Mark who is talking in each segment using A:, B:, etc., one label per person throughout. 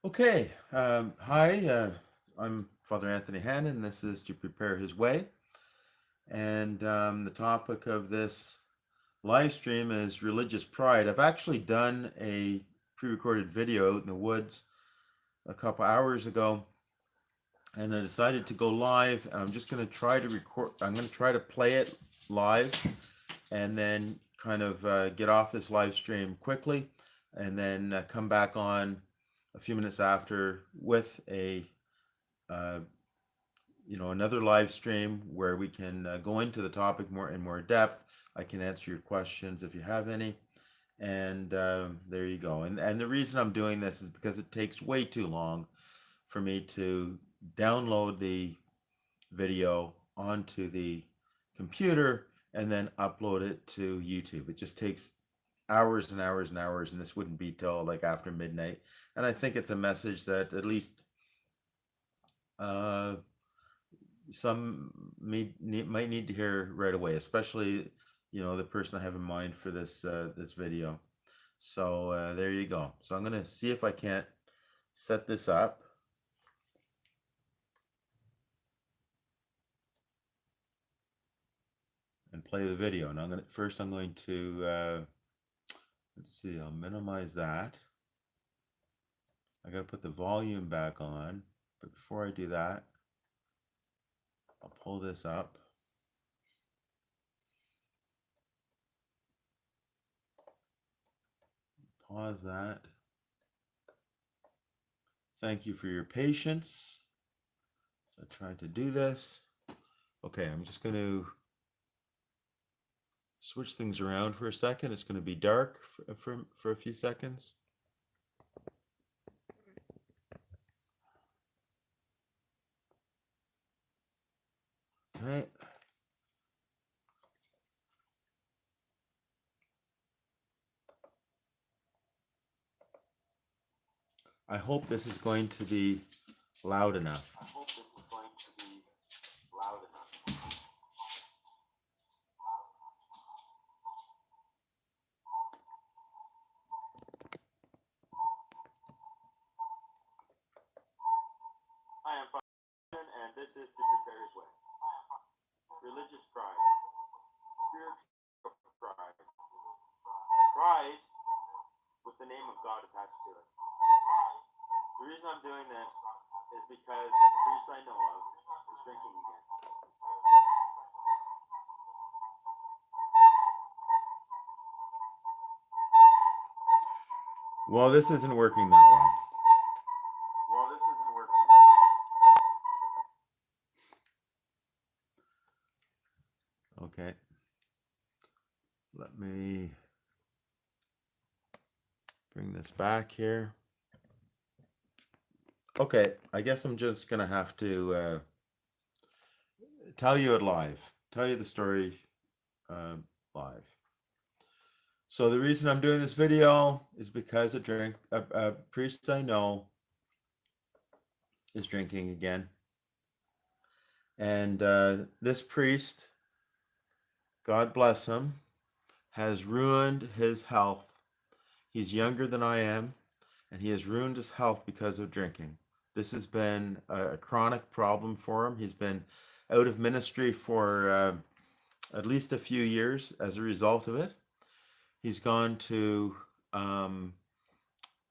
A: Okay, hi, I'm Father Anthony Hannon. This is To Prepare His Way. And the topic of this live stream is religious pride. I've actually done a pre-recorded video out in the woods a couple hours ago, and I decided to go live, and I'm just going to try to record, I'm going to try to play it live, and then kind of get off this live stream quickly, and then come back on a few minutes after with a uh, another live stream where we can go into the topic more depth. I can answer your questions if you have any, and there you go. And the reason I'm doing this is because it takes way too long for me to download the video onto the computer and then upload it to YouTube. It just takes hours and hours and hours, and this wouldn't be till like after midnight. And I think it's a message that at least some might need to hear right away, especially the person I have in mind for this video. So there you go. So I'm gonna see if I can't set this up and play the video. And I'm going to let's see, I'll minimize that. I gotta put the volume back on, but before I do that, I'll pull this up. Pause that. Thank you for your patience. So I tried to do this. Okay, I'm just going to switch things around for a second. It's going to be dark for a few seconds. Okay. I hope this is going to be loud enough. Hi, I'm Father, and this is To Prepare His Way. Religious pride, spiritual pride, pride with the name of God attached to it. The reason I'm doing this is because a priest I know of is drinking again. Well, this isn't working that well. Okay. Let me bring this back here. Okay, I guess I'm just gonna have to tell you it live. Tell you the story live. So the reason I'm doing this video is because a priest I know is drinking again. And this priest, God bless him, has ruined his health. He's younger than I am, and he has ruined his health because of drinking. This has been a chronic problem for him. He's been out of ministry for at least a few years as a result of it. He's gone to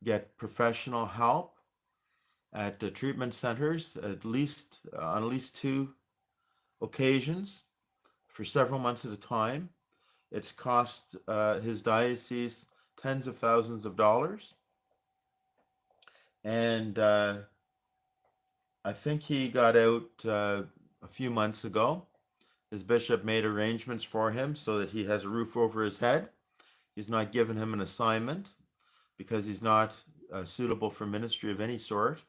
A: get professional help at the treatment centers on at least 2 occasions for several months at a time. It's cost his diocese tens of thousands of dollars. And I think he got out a few months ago. His bishop made arrangements for him so that he has a roof over his head. He's not given him an assignment because he's not suitable for ministry of any sort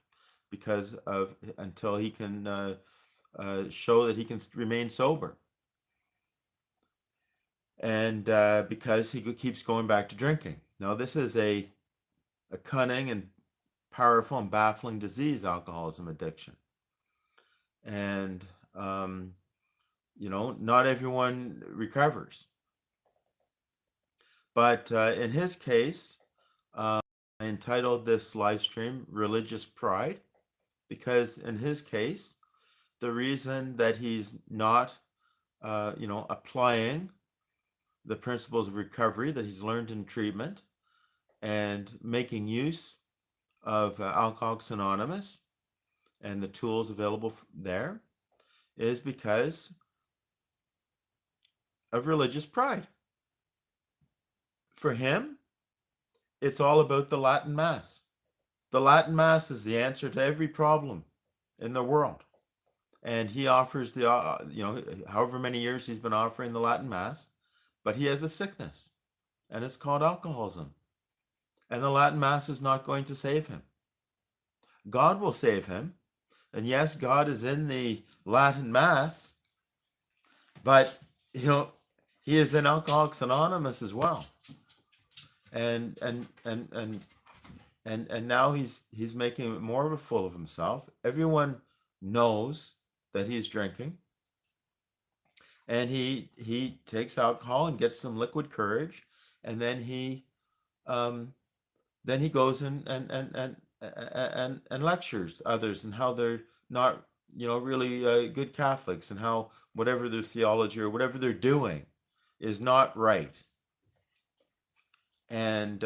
A: until he can show that he can remain sober. And because he keeps going back to drinking. Now, this is a cunning and powerful and baffling disease, alcoholism addiction. And, not everyone recovers. But in his case, entitled this live stream Religious Pride, because in his case, the reason that he's not, applying the principles of recovery that he's learned in treatment and making use of Alcoholics Anonymous and the tools available there is because of religious pride. For him, it's all about the Latin Mass. The Latin Mass is the answer to every problem in the world. And he offers however many years he's been offering the Latin Mass, but he has a sickness, and it's called alcoholism. And the Latin Mass is not going to save him. God will save him. And yes, God is in the Latin Mass, but he is in Alcoholics Anonymous as well. And now he's making more of a fool of himself. Everyone knows that he's drinking, and he takes alcohol and gets some liquid courage, and then he goes and lectures others and how they're not really good Catholics, and how whatever their theology or whatever they're doing is not right. And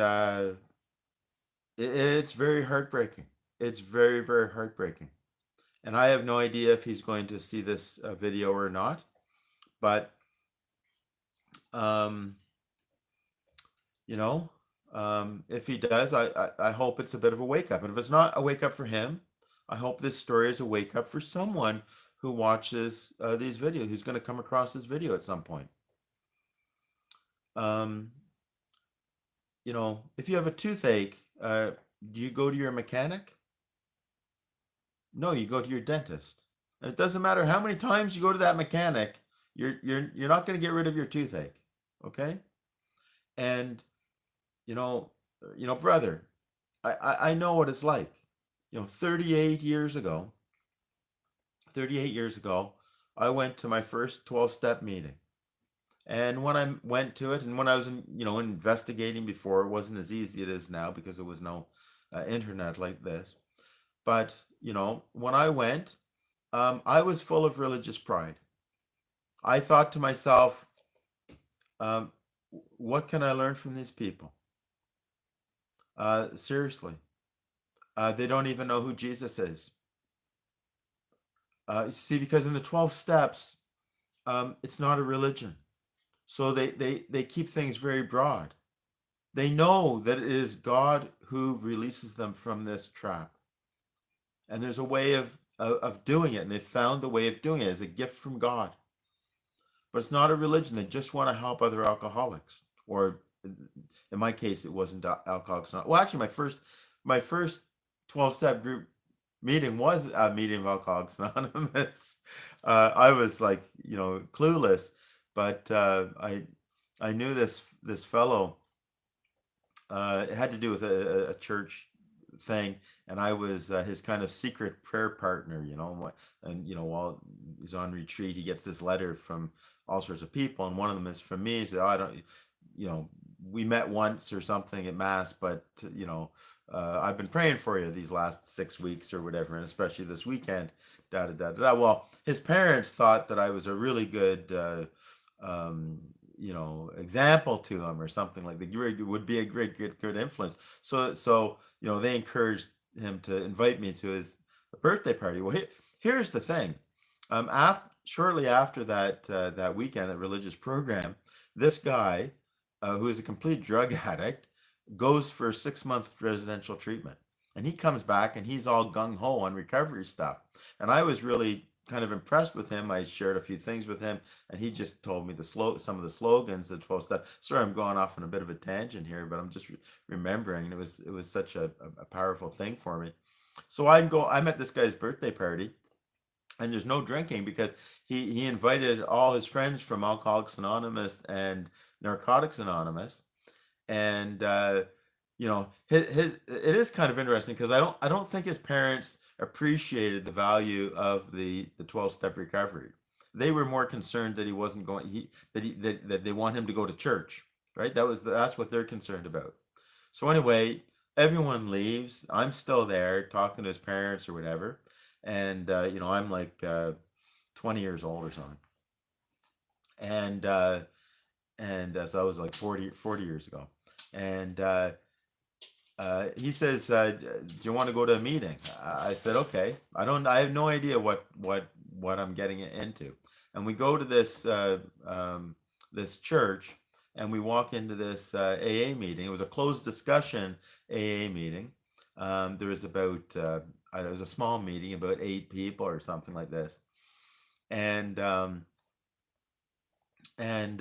A: it's very heartbreaking. It's very, very heartbreaking. And I have no idea if he's going to see this video or not. But, if he does, I hope it's a bit of a wake up. And if it's not a wake up for him, I hope this story is a wake up for someone who watches these videos, who's going to come across this video at some point. If you have a toothache, do you go to your mechanic? No, you go to your dentist. And it doesn't matter how many times you go to that mechanic, you're not going to get rid of your toothache, okay? And brother, I know what it's like. 38 years ago, I went to my first 12-step meeting. And when I went to it, and when I was investigating before, it wasn't as easy as it is now because there was no internet like this. But when I went, I was full of religious pride. I thought to myself, what can I learn from these people? Seriously, they don't even know who Jesus is. See, because in the 12 steps, it's not a religion. So they keep things very broad. They know that it is God who releases them from this trap. And there's a way of doing it. And they found the way of doing it as a gift from God. But it's not a religion. They just want to help other alcoholics. Or in my case, it wasn't Alcoholics Anonymous. Well, actually, my first 12-step group meeting was a meeting of Alcoholics Anonymous. I was like, clueless. But I knew this fellow. It had to do with a church thing, and I was his kind of secret prayer partner. And while he's on retreat, he gets this letter from all sorts of people, and one of them is from me. He said, "Oh, I don't, we met once or something at Mass, but I've been praying for you these last 6 weeks or whatever, and especially this weekend." Da da da da. Well, his parents thought that I was a really good example to him or something like that. You would be a great, good influence. So they encouraged him to invite me to his birthday party. Well, here's the thing. Shortly after that weekend, that religious program, this guy, who is a complete drug addict, goes for a 6-month residential treatment. And he comes back and he's all gung-ho on recovery stuff. And I was really kind of impressed with him. I shared a few things with him, and he just told me some of the slogans, the 12 steps. Sorry, I'm going off on a bit of a tangent here, but I'm just remembering. It was such a powerful thing for me. So I'm at this guy's birthday party, and there's no drinking because he invited all his friends from Alcoholics Anonymous and Narcotics Anonymous. And it is kind of interesting because I don't think his parents appreciated the value of the 12-step recovery. They were more concerned that he wasn't going, that they want him to go to church, right? That's what they're concerned about. So anyway, everyone leaves. I'm still there talking to his parents or whatever. And, I'm like 20 years old or something. And, so I was like 40 years ago. And he says, "Do you want to go to a meeting?" I said, "Okay." I have no idea what I'm getting into. And we go to this church, and we walk into this AA meeting. It was a closed discussion AA meeting. There was about it was a small meeting, about 8 people or something like this, and um, and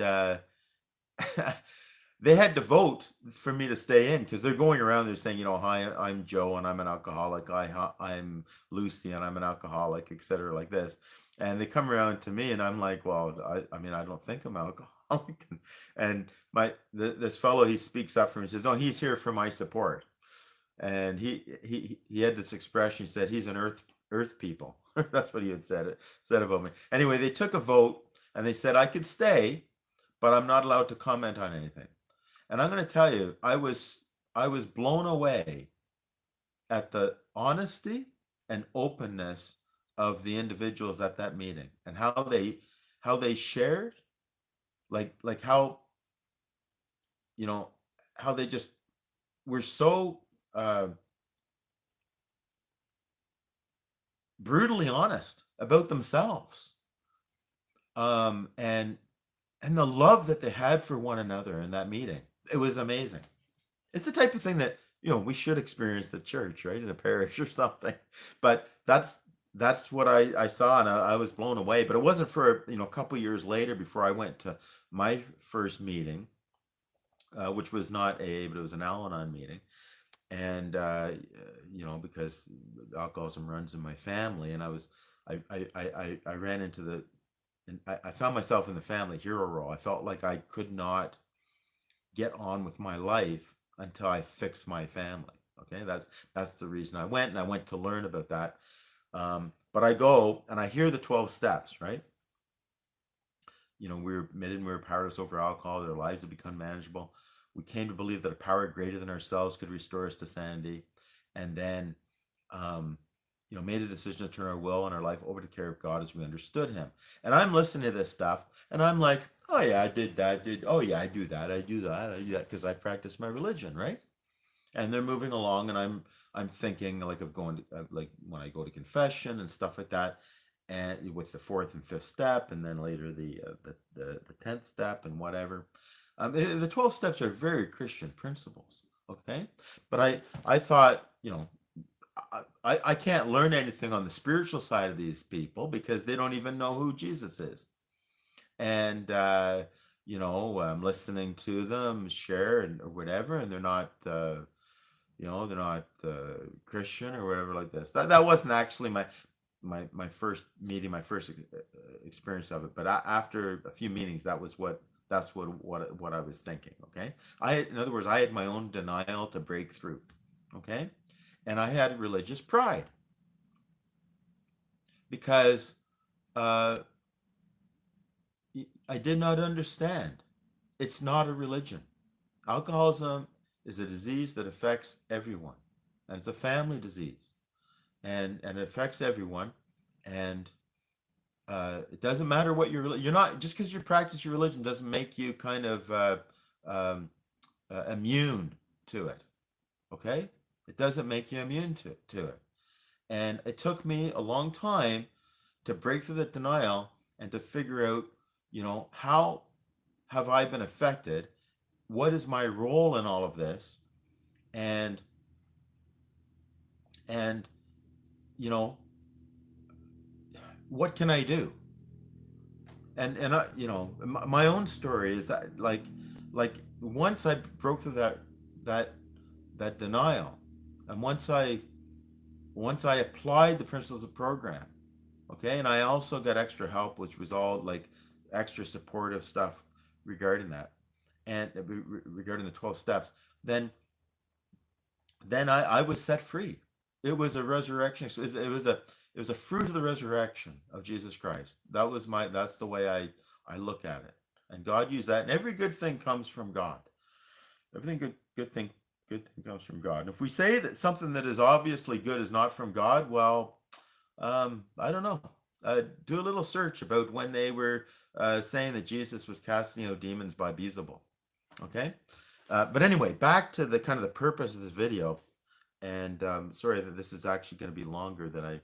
A: they had to vote for me to stay in because they're going around. They're saying, "Hi, I'm Joe, and I'm an alcoholic. I'm Lucy, and I'm an alcoholic, etc." Like this, and they come around to me, and I'm like, "Well, I mean, I don't think I'm alcoholic." And this fellow, he speaks up for me. He says, "No, he's here for my support." And he had this expression. He said, "He's an earth people." That's what he had said about me. Anyway, they took a vote, and they said I could stay, but I'm not allowed to comment on anything. And I'm going to tell you, I was blown away at the honesty and openness of the individuals at that meeting, and how they shared, like you know how they just were so uh, brutally honest about themselves, and the love that they had for one another in that meeting. It was amazing. It's the type of thing that we should experience at church, right, in a parish or something. But that's what I saw, and I was blown away. But it wasn't for a couple years later before I went to my first meeting, which was not AA, but it was an Al-Anon meeting, and because alcoholism runs in my family, and I ran into and I found myself in the family hero role. I felt like I could not get on with my life until I fix my family. Okay, that's the reason I went, and I went to learn about that. But I go and I hear the 12 steps, right? We were admitted we were powerless over alcohol. Their lives had become manageable. We came to believe that a power greater than ourselves could restore us to sanity, and then, made a decision to turn our will and our life over to the care of God as we understood Him. And I'm listening to this stuff, and I'm like, "Oh yeah, I did that. Oh yeah, I do that. I do that. I do that because I practice my religion, right?" And they're moving along, and I'm thinking like of going to, like when I go to confession and stuff like that, and with the fourth and fifth step, and then later the 10th step and whatever. The 12 steps are very Christian principles, okay? But I thought, I can't learn anything on the spiritual side of these people because they don't even know who Jesus is. And I'm listening to them share or whatever, and they're not Christian or whatever like this. That wasn't actually my first meeting, my first experience of it. But after a few meetings, that's what I was thinking. Okay, in other words, I had my own denial to break through. Okay, and I had religious pride because uh, I did not understand. It's not a religion. Alcoholism is a disease that affects everyone, and it's a family disease, and it affects everyone. And it doesn't matter what you're not, just because you practice your religion doesn't make you kind of um, immune to it. Okay, it doesn't make you immune to it. And it took me a long time to break through that denial and to figure out, how have I been affected? What is my role in all of this? And and you know what can I do? And my own story is that, like once I broke through that that denial, and once I applied the principles of the program, okay, and I also got extra help, which was all like extra supportive stuff regarding that, and regarding the 12 steps, then I was set free. It was a resurrection. It was a fruit of the resurrection of Jesus Christ. That's the way I look at it. And God used that. And every good thing comes from God. Everything good thing good thing comes from God. And if we say that something that is obviously good is not from God, well, I don't know. Do a little search about when they were saying that Jesus was casting out demons by Beelzebul. Okay, but anyway, back to the kind of the purpose of this video. And sorry that this is actually going to be longer than I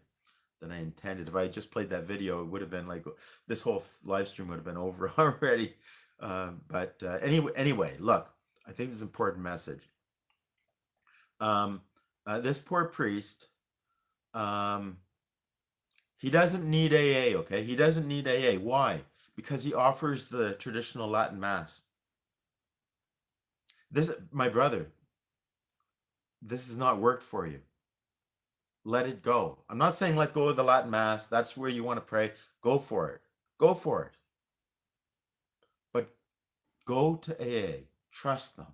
A: intended. If I had just played that video, it would have been like this whole live stream would have been over already. But anyway, look, I think this is an important message. This poor priest, he doesn't need AA, okay? He doesn't need AA. Why? Because he offers the traditional Latin Mass. This, my brother, this has not worked for you. Let it go. I'm not saying let go of the Latin Mass. That's where you want to pray. Go for it. Go for it. But go to AA. Trust them.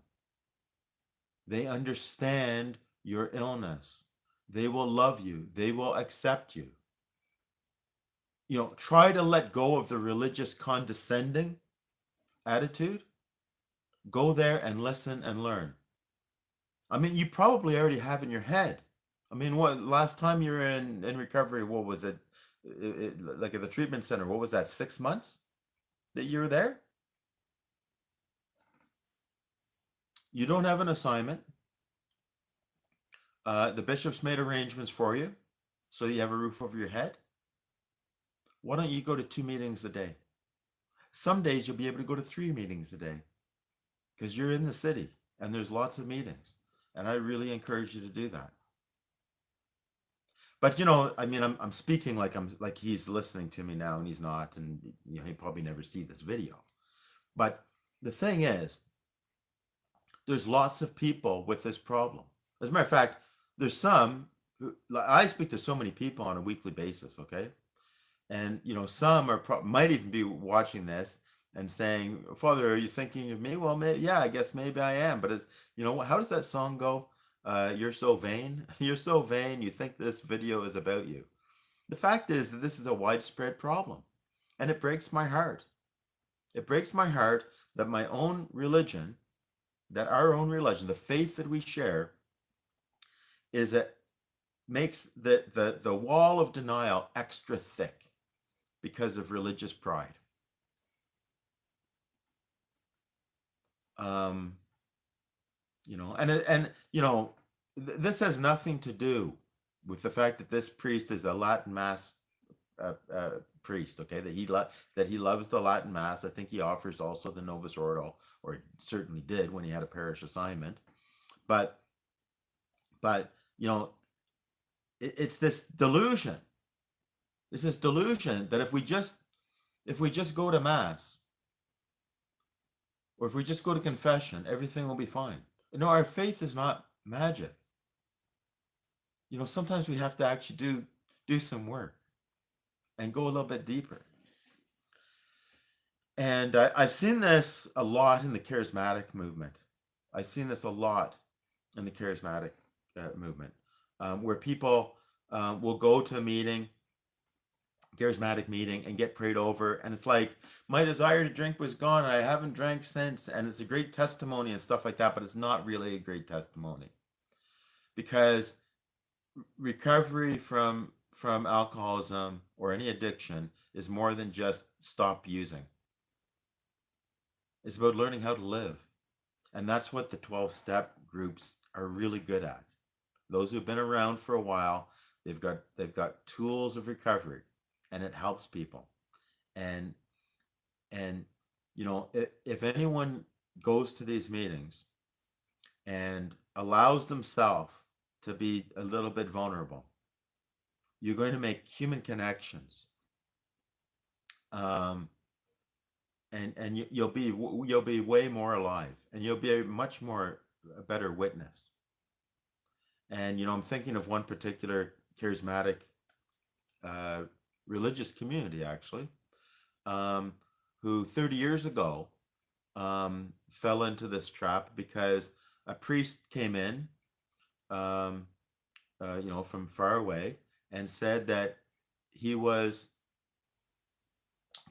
A: They understand your illness. They will love you. They will accept you. You know, try to let go of the religious condescending attitude. Go there and listen and learn. I mean, you probably already have in your head. I mean, what last time you were in recovery, what was it? Like at the treatment center, what was that, 6 months that you were there? You don't have an assignment. The bishops made arrangements for you so you have a roof over your head. Why don't you go to 2 meetings a day? Some days you'll be able to go to 3 meetings a day because you're in the city and there's lots of meetings. And I really encourage you to do that. But you know, I mean, I'm speaking like he's listening to me now, and he's not, and you know, he'll probably never see this video. But the thing is, there's lots of people with this problem. As a matter of fact, there's some who, I speak to so many people on a weekly basis, okay? And you know, some are might even be watching this and saying, "Father, are you thinking of me?" Well, yeah, I guess maybe I am. But it's, you know, how does that song go? You're so vain. You're so vain. You think this video is about you. The fact is that this is a widespread problem, and it breaks my heart. It breaks my heart that my own religion, that our own religion, the faith that we share, is that makes the wall of denial extra thick because of religious pride. You know, and you know, this has nothing to do with the fact that this priest is a Latin Mass priest, okay? That he loves the Latin Mass. I think he offers also the Novus Ordo, or certainly did when he had a parish assignment. But you know, it's this delusion. It's this delusion that if we just go to Mass, or if we just go to confession, everything will be fine. No, our faith is not magic. You know, sometimes we have to actually do some work and go a little bit deeper. And I've seen this a lot in the charismatic movement. I've seen this a lot in the charismatic movement, where people will go to a meeting, charismatic meeting, and get prayed over, and it's like, my desire to drink was gone, and I haven't drank since, and it's a great testimony and stuff like that, but it's not really a great testimony, because recovery from alcoholism or any addiction is more than just stop using. It's about learning how to live, and that's what the 12-step groups are really good at. Those who've been around for a while, they've got tools of recovery, and it helps people. And you know, if anyone goes to these meetings and allows themselves to be a little bit vulnerable, you're going to make human connections, and you'll be way more alive, and you'll be a better witness. And you know, I'm thinking of one particular charismatic religious community, actually, who 30 years ago fell into this trap because a priest came in, you know, from far away, and said that he was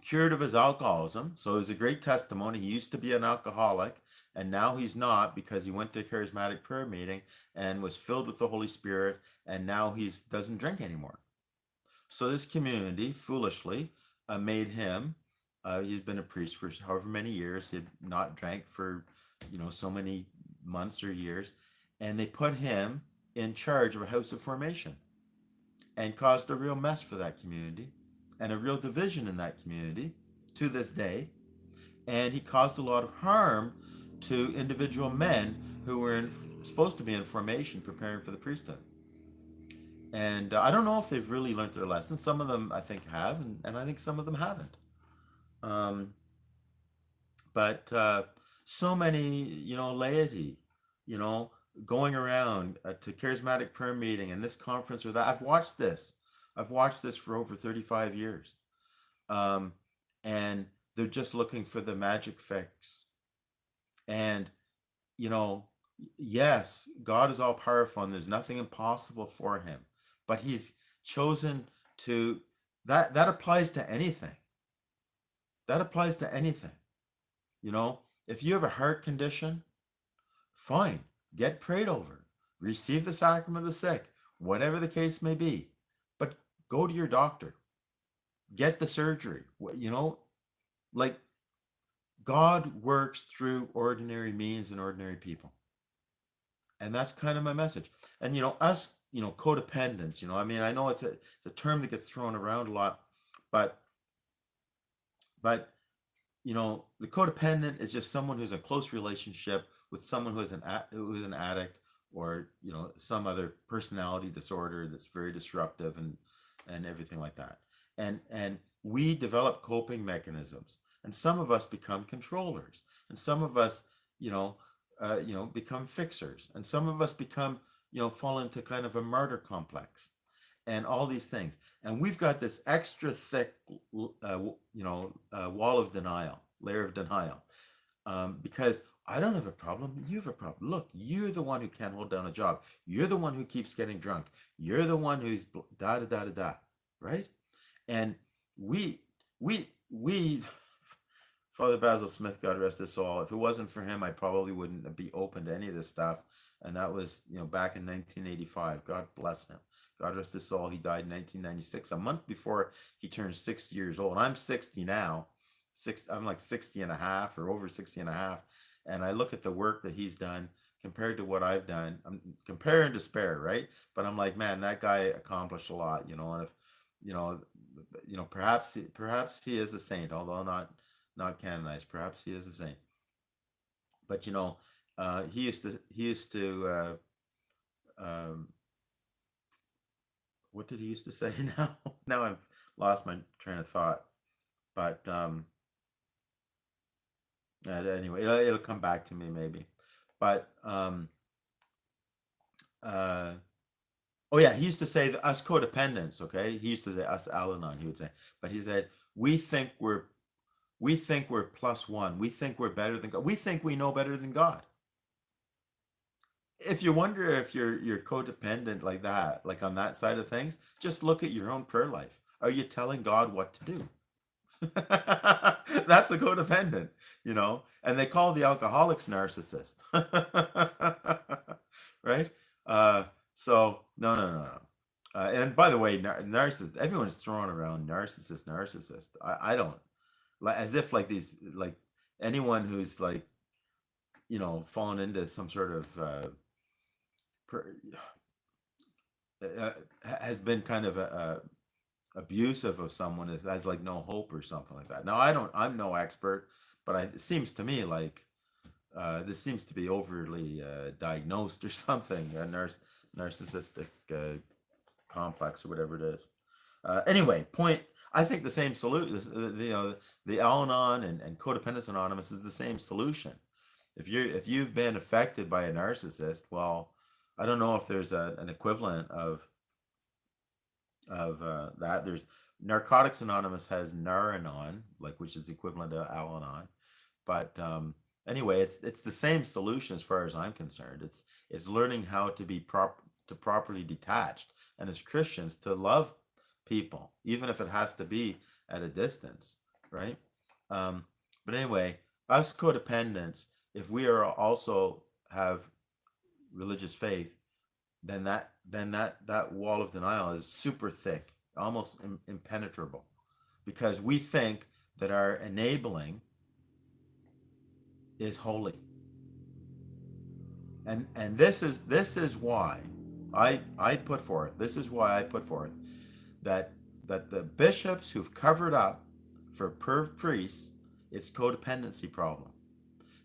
A: cured of his alcoholism. So it was a great testimony. He used to be an alcoholic, and now he's not, because he went to a charismatic prayer meeting and was filled with the Holy Spirit, and now he doesn't drink anymore. So this community foolishly made him. He's been a priest for however many years. He had not drank for so many months or years, and they put him in charge of a house of formation, and caused a real mess for that community and a real division in that community to this day. And he caused a lot of harm to individual men who were supposed to be in formation preparing for the priesthood. And I don't know if they've really learned their lessons. Some of them I think have, and I think some of them haven't. Um, but so many, laity, you know, going around to charismatic prayer meeting and this conference or that. I've watched this. I've watched this for over 35 years. Um, and they're just looking for the magic fix. And, you know, yes, God is all powerful and there's nothing impossible for him. But he's chosen to, that applies to anything. That applies to anything. If you have a heart condition, fine, get prayed over, receive the sacrament of the sick, whatever the case may be. But go to your doctor, get the surgery. Like, God works through ordinary means and ordinary people. And that's kind of my message. And us, codependents, I mean, I know it's a term that gets thrown around a lot, but the codependent is just someone who's in a close relationship with someone who's an addict, or some other personality disorder that's very disruptive and everything like that. And we develop coping mechanisms, and some of us become controllers, and some of us become fixers, and some of us become fall into kind of a martyr complex, and all these things. And we've got this extra thick, wall of denial, layer of denial, because I don't have a problem. You have a problem. Look, you're the one who can't hold down a job. You're the one who keeps getting drunk. You're the one who's da da da da da, right? And we, Father Basil Smith, God rest his soul. If it wasn't for him, I probably wouldn't be open to any of this stuff. And that was, back in 1985. God bless him. God rest his soul. He died in 1996, a month before he turned 60 years old. I'm 60 now. I'm like 60 and a half, or over 60 and a half. And I look at the work that he's done compared to what I've done. I'm compare and despair, right? But I'm like, man, that guy accomplished a lot, and if, perhaps he is a saint, although not canonized. Perhaps he is a saint. But he used to what did he used to say now? Now I've lost my train of thought. But anyway, it'll come back to me maybe. But oh yeah, he used to say that us codependents, okay? He used to say us Al-Anon, he would say. But he said, we think we're plus one. We think we're better than God. We think we know better than God. If you wonder if you're codependent like that, like on that side of things, just look at your own prayer life. Are you telling God what to do? That's a codependent, and they call the alcoholics narcissist. Right? So no. And by the way, narcissist, everyone's throwing around narcissist. I don't, like, as if like these, like anyone who's like, fallen into some sort of has been kind of abusive of someone has like no hope or something like that. Now I'm no expert, but it seems to me like this seems to be overly diagnosed or something, a narcissistic complex or whatever it is. Anyway, I think the same solution, the Al-Anon and Codependence Anonymous is the same solution. If you've been affected by a narcissist, well, I don't know if there's an equivalent of that. There's Narcotics Anonymous has Nar-Anon, like, which is equivalent to Al-Anon. But anyway, it's the same solution as far as I'm concerned. It's learning how to be properly detached, and as Christians to love people, even if it has to be at a distance. right? Um, but anyway, us codependents, if we are also have religious faith, then that wall of denial is super thick, almost impenetrable, because we think that our enabling is holy. And this is why I put forth, this is why I put forth that the bishops who've covered up for perv priests, it's codependency problem.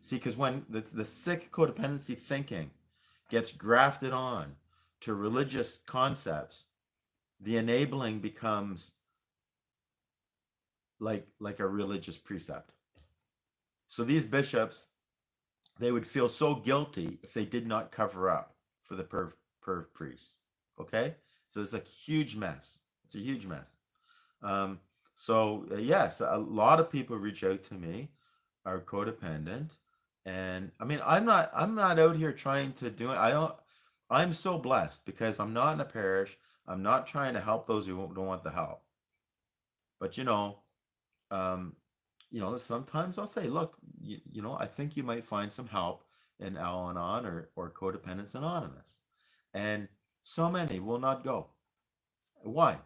A: See, because when the sick codependency thinking gets grafted on to religious concepts, the enabling becomes like a religious precept. So these bishops, they would feel so guilty if they did not cover up for the perv priests. Okay, so it's a huge mess. It's a huge mess. Um, yes, a lot of people reach out to me, are codependent, and I mean, I'm not out here trying to do it. I don't. I'm so blessed because I'm not in a parish. I'm not trying to help those who don't want the help. But um, sometimes I'll say, look, I think you might find some help in Al-Anon or Codependence Anonymous. And so many will not go. Why?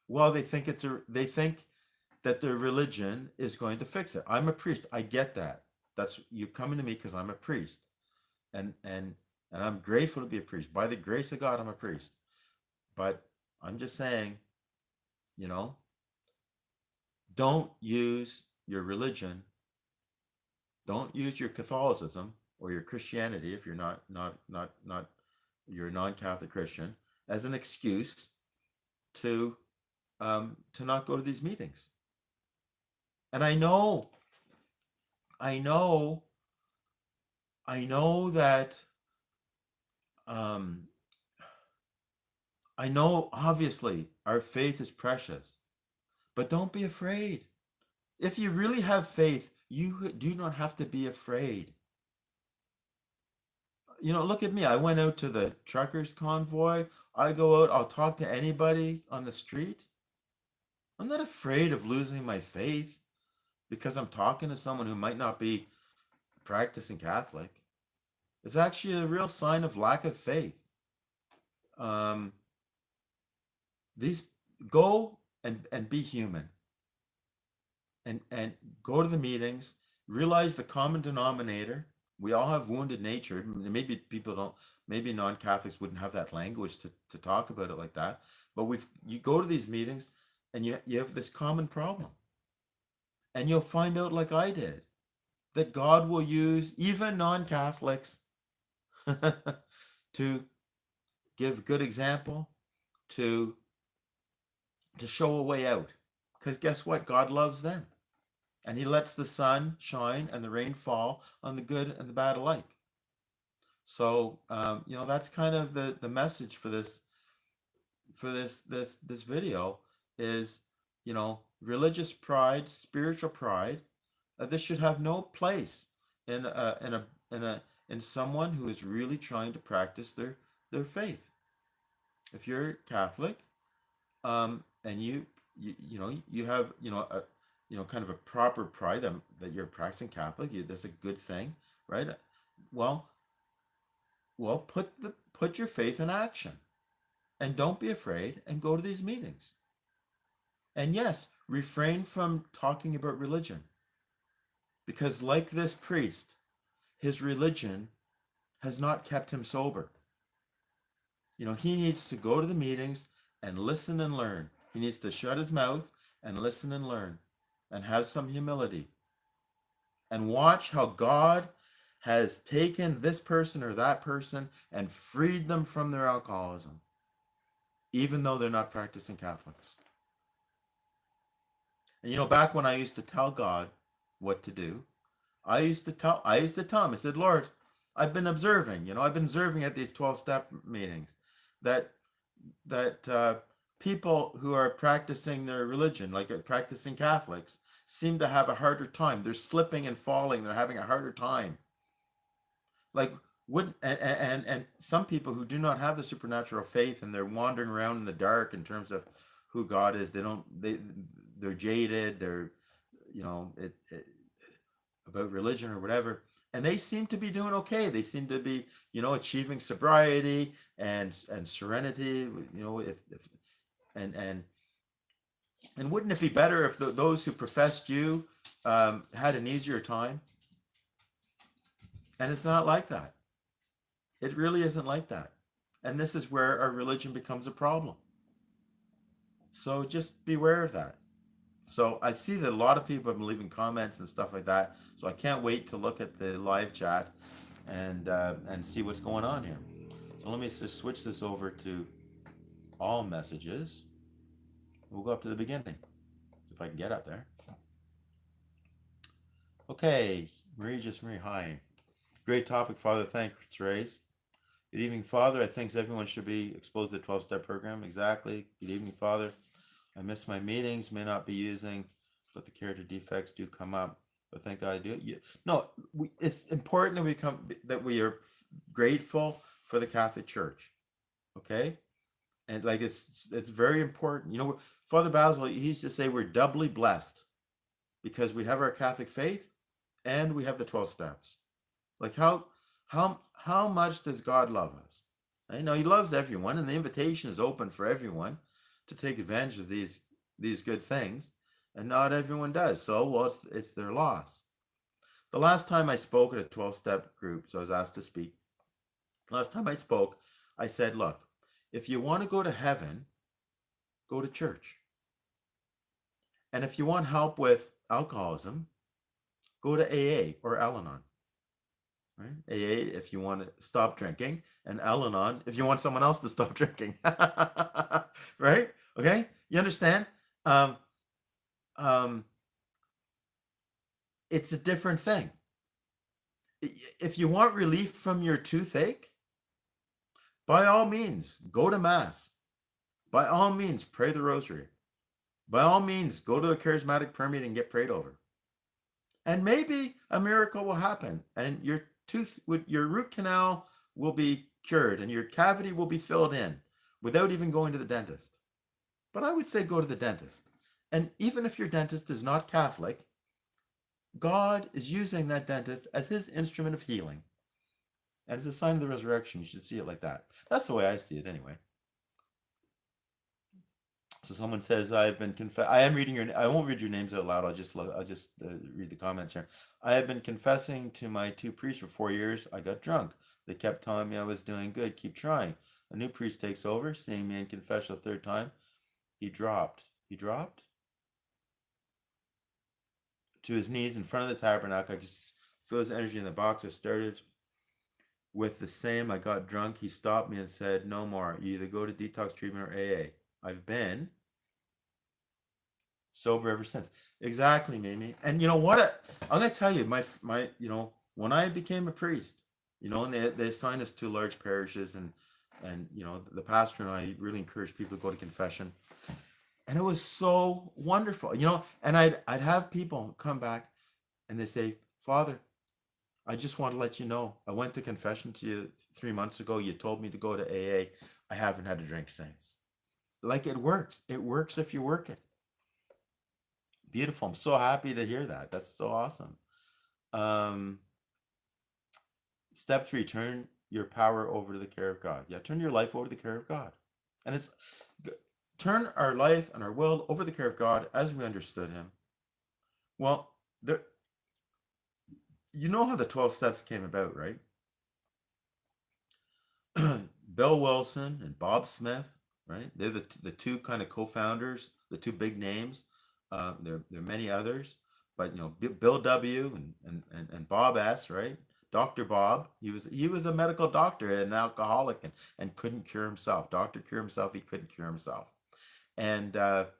A: Well, they think that their religion is going to fix it. I'm a priest. I get that. That's you coming to me because I'm a priest. And I'm grateful to be a priest. By the grace of God, I'm a priest. But I'm just saying, you know, don't use your religion, don't use your Catholicism or your Christianity if you're not you're a non-Catholic Christian as an excuse to not go to these meetings. And I know, I know that um, I know obviously our faith is precious, but don't be afraid. If you really have faith, you do not have to be afraid. Look at me. I went out to the truckers convoy. I go out, I'll talk to anybody on the street. I'm not afraid of losing my faith because I'm talking to someone who might not be practicing Catholic. It's actually a real sign of lack of faith. Um, these Go and be human and go to the meetings, realize the common denominator. We all have wounded nature. Maybe people don't, maybe non-Catholics wouldn't have that language to talk about it like that. But you go to these meetings and you have this common problem. And you'll find out, like I did, that God will use even non-Catholics to give good example, to show a way out. Because guess what? God loves them. And he lets the sun shine and the rain fall on the good and the bad alike. So that's kind of the message for this video is, religious pride, spiritual pride. This should have no place in someone who is really trying to practice their faith. If you're Catholic, and you have kind of a proper pride that you're practicing Catholic, that's a good thing, right? Well, put your faith in action, and don't be afraid, and go to these meetings. And yes, refrain from talking about religion, because like this priest, his religion has not kept him sober. He needs to go to the meetings and listen and learn. He needs to shut his mouth and listen and learn and have some humility and watch how God has taken this person or that person and freed them from their alcoholism, even though they're not practicing Catholics. And back when I used to tell God what to do, I used to tell him, I said, Lord, I've been observing, I've been observing at these 12-step meetings that people who are practicing their religion, like practicing Catholics, seem to have a harder time. They're slipping and falling. They're having a harder time. Like and some people who do not have the supernatural faith and they're wandering around in the dark in terms of who God is. They're jaded. about religion or whatever, and they seem to be doing okay. They seem to be, achieving sobriety and serenity. If and wouldn't it be better if those who professed you had an easier time? And it's not like that. It really isn't like that. And this is where our religion becomes a problem. So just beware of that. So I see that a lot of people have been leaving comments and stuff like that. So I can't wait to look at the live chat and see what's going on here. So let me just switch this over to all messages. We'll go up to the beginning, if I can get up there. Okay, Marie, hi. Great topic, Father. Thanks, Rays. Good evening, Father. I think everyone should be exposed to the 12-step program. Exactly. Good evening, Father. I miss my meetings, may not be using, but the character defects do come up. But thank God I do it. No, it's important that we are grateful for the Catholic Church. Okay? And like it's very important. Father Basil, he used to say we're doubly blessed because we have our Catholic faith and we have the 12 steps. Like how much does God love us? I know he loves everyone, and the invitation is open for everyone to take advantage of these good things, and not everyone does. So, well, it's their loss. The last time I spoke at a 12-step group, so I was asked to speak. Last time I spoke, I said, look, if you want to go to heaven, go to church. And if you want help with alcoholism, go to AA or Al-Anon. Right? AA if you want to stop drinking, and Al-Anon if you want someone else to stop drinking. Right? Okay? You understand? It's a different thing. If you want relief from your toothache, by all means, go to Mass. By all means, pray the rosary. By all means, go to a charismatic prayer meeting and get prayed over. And maybe a miracle will happen, and your root canal will be cured, and your cavity will be filled in without even going to the dentist. But I would say go to the dentist. And even if your dentist is not Catholic, God is using that dentist as his instrument of healing. And as a sign of the resurrection, you should see it like that. That's the way I see it anyway. So someone says, I am reading I won't read your names out loud. I'll just read the comments here. I have been confessing to my 2 priests for 4 years. I got drunk. They kept telling me I was doing good. Keep trying. A new priest takes over, seeing me in confession the 3rd time. He dropped to his knees in front of the tabernacle. I could feel his energy in the box. I started with the same. I got drunk. He stopped me and said, no more. You either go to detox treatment or AA. I've been sober ever since. Exactly, Mimi. And you know what? I'm going to tell you, my when I became a priest, and they assigned us 2 large parishes, and the pastor and I really encouraged people to go to confession. And it was so wonderful, and I'd have people come back and they say, Father, I just want to let you know, I went to confession to you 3 months ago. You told me to go to AA. I haven't had a drink since. Like, it works. It works if you work it. Beautiful. I'm so happy to hear that. That's so awesome. Step 3, turn your power over to the care of God. Yeah, turn your life over to the care of God. And it's turn our life and our will over the care of God as we understood him. Well, you know how the 12 steps came about, right? Bill Wilson and Bob Smith, right? They're the 2 kind of co-founders, the 2 big names. There are many others, but Bill W. and Bob S. Right? Dr. Bob, he was a medical doctor and an alcoholic and couldn't cure himself. Doctor cure himself, he couldn't cure himself. And Bill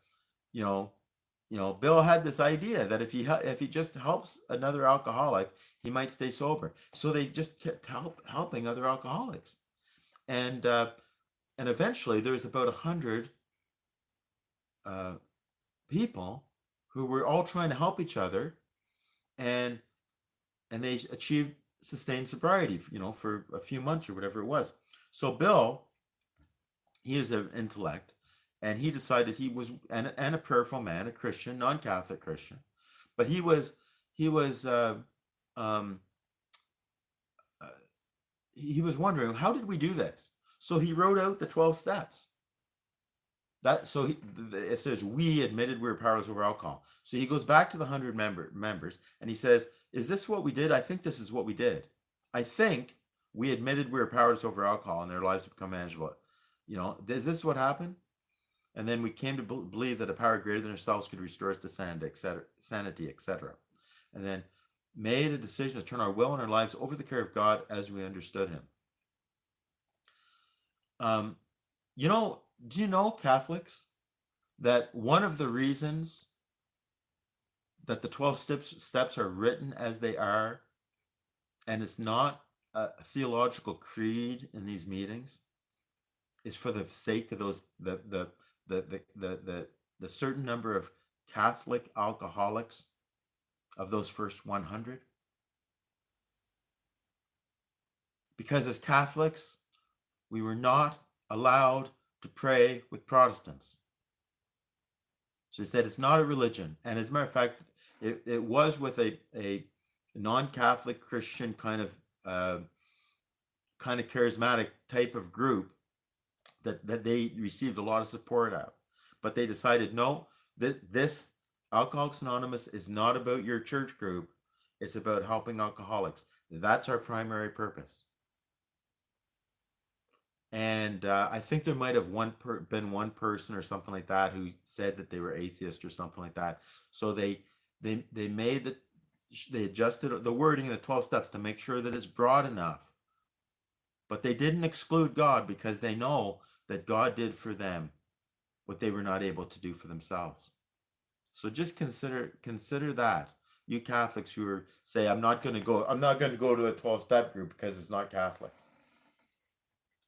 A: had this idea that if he just helps another alcoholic, he might stay sober. So they just kept helping other alcoholics, and eventually there's about 100 people who were all trying to help each other, and they achieved sustained sobriety, for a few months or whatever it was. So Bill, he is an intellect, and he decided he was and a prayerful man, a Christian, non-Catholic Christian, But he was um, uh, he was wondering, how did we do this? So he wrote out the 12 steps. It says we admitted we were powerless over alcohol. So he goes back to the 100 members and he says, "Is this what we did? I think this is what we did. I think we admitted we were powerless over alcohol and their lives have become manageable. Is this what happened? And then we came to believe that a power greater than ourselves could restore us to sanity, etc. And then made a decision to turn our will and our lives over the care of God as we understood Him." Um, do you know, Catholics, that one of the reasons that the 12 steps are written as they are, and it's not a theological creed in these meetings, is for the sake of those the certain number of Catholic alcoholics of those first 100? Because as Catholics, we were not allowed to pray with Protestants. So he said it's not a religion. And as a matter of fact, it was with a non-Catholic Christian kind of charismatic type of group that they received a lot of support out. But they decided, no, this Alcoholics Anonymous is not about your church group. It's about helping alcoholics. That's our primary purpose. And I think there might have been one person or something like that who said that they were atheist or something like that. So they adjusted the wording of the 12 steps to make sure that it's broad enough. But they didn't exclude God because they know that God did for them what they were not able to do for themselves. So just consider that. You Catholics who say, I'm not going to go to a 12-step group because it's not Catholic.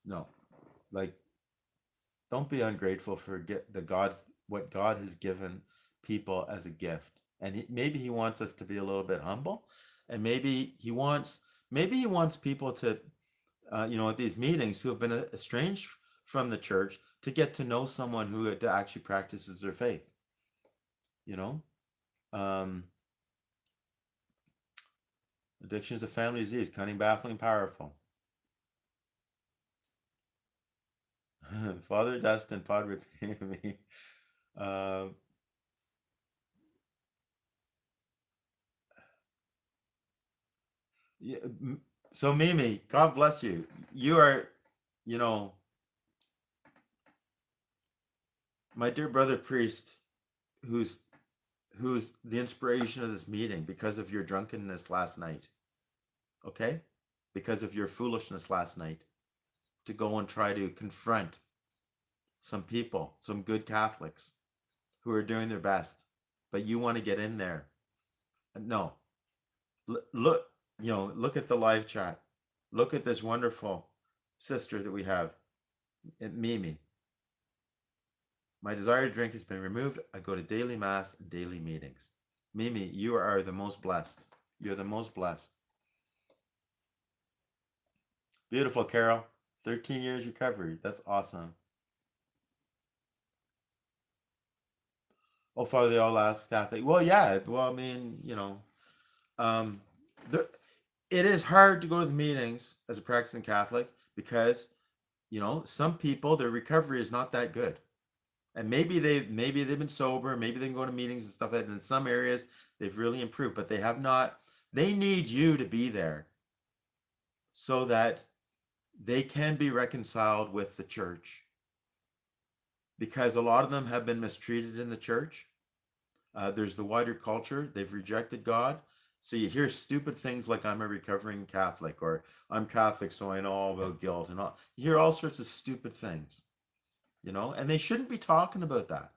A: No. Like, don't be ungrateful for what God has given people as a gift. And maybe he wants us to be a little bit humble, and maybe he wants people to at these meetings who have been estranged from the church to get to know someone who actually practices their faith. Addiction is a family disease, cunning, baffling, powerful. Father Dustin, Padre me. Yeah, so Mimi, God bless you. You are, my dear brother priest, who's the inspiration of this meeting because of your drunkenness last night. Okay? Because of your foolishness last night to go and try to confront some people, some good Catholics who are doing their best, but you want to get in there. No. Look at the live chat. Look at this wonderful sister that we have, Mimi. My desire to drink has been removed. I go to daily mass and daily meetings. Mimi, you are the most blessed. You're the most blessed. Beautiful, Carol. 13 years recovery. That's awesome. Oh, Father, they all last Catholic. Well, yeah. Well, I mean, it is hard to go to the meetings as a practicing Catholic because, some people, their recovery is not that good. And maybe they've been sober, maybe they can go to meetings and stuff like that. And in some areas, they've really improved, but they have not. They need you to be there so that they can be reconciled with the church. Because a lot of them have been mistreated in the church. There's the wider culture. They've rejected God. So you hear stupid things like, I'm a recovering Catholic, or I'm Catholic, so I know all about guilt and all. You hear all sorts of stupid things, and they shouldn't be talking about that.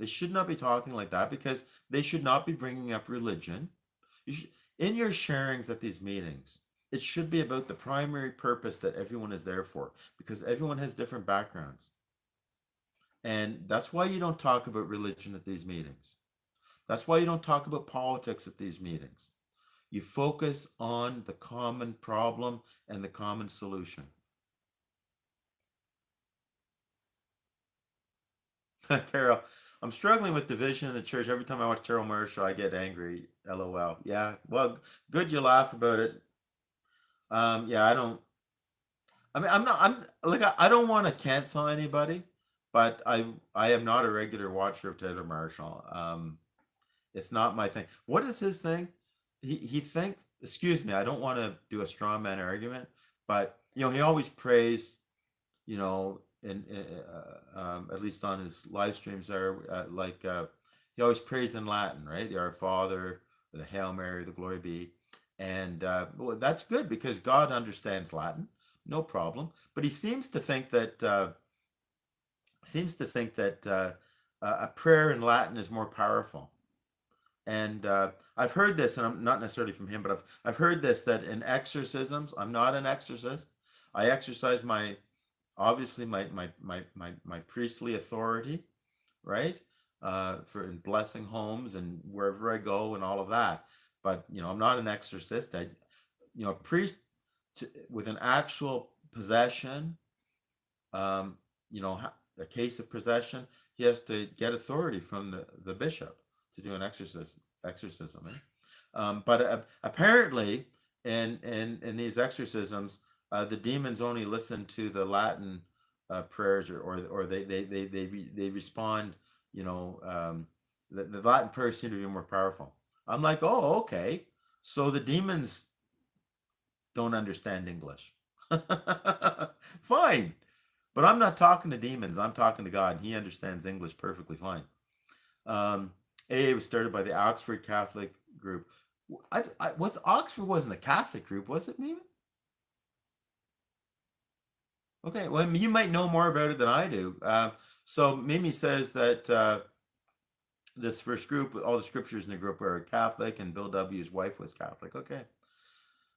A: They should not be talking like that because they should not be bringing up religion. In your sharings at these meetings, it should be about the primary purpose that everyone is there for, because everyone has different backgrounds. And that's why you don't talk about religion at these meetings. That's why you don't talk about politics at these meetings. You focus on the common problem and the common solution. Carol, I'm struggling with division in the church. Every time I watch Terrell Marshall, I get angry. LOL. Yeah. Well, good you laugh about it. Yeah, I don't. I mean, I'm not. I'm like I don't want to cancel anybody, but I am not a regular watcher of Taylor Marshall. It's not my thing. What is his thing? He thinks. Excuse me. I don't want to do a straw man argument, but he always prays. At least on his live streams are he always prays in Latin, right? Our Father, the Hail Mary, the Glory be, and well, that's good because God understands Latin, no problem. But he seems to think that a prayer in Latin is more powerful. And I've heard this, and I'm not necessarily from him, but I've heard this that in exorcisms, I'm not an exorcist. I exercise my obviously my priestly authority, right? For in blessing homes and wherever I go and all of that. But I'm not an exorcist. A priest with an actual possession, um, a case of possession, he has to get authority from the bishop to do an exorcism. But apparently, in these exorcisms, the demons only listen to the Latin prayers, or they respond. The Latin prayers seem to be more powerful. I'm like, oh, okay. So the demons don't understand English. Fine. But I'm not talking to demons. I'm talking to God. He understands English perfectly fine. AA was started by the Oxford Catholic group. Oxford wasn't a Catholic group, was it, Mimi? Okay, well, you might know more about it than I do. So Mimi says that this first group, all the scriptures in the group are Catholic, and Bill W.'s wife was Catholic. Okay.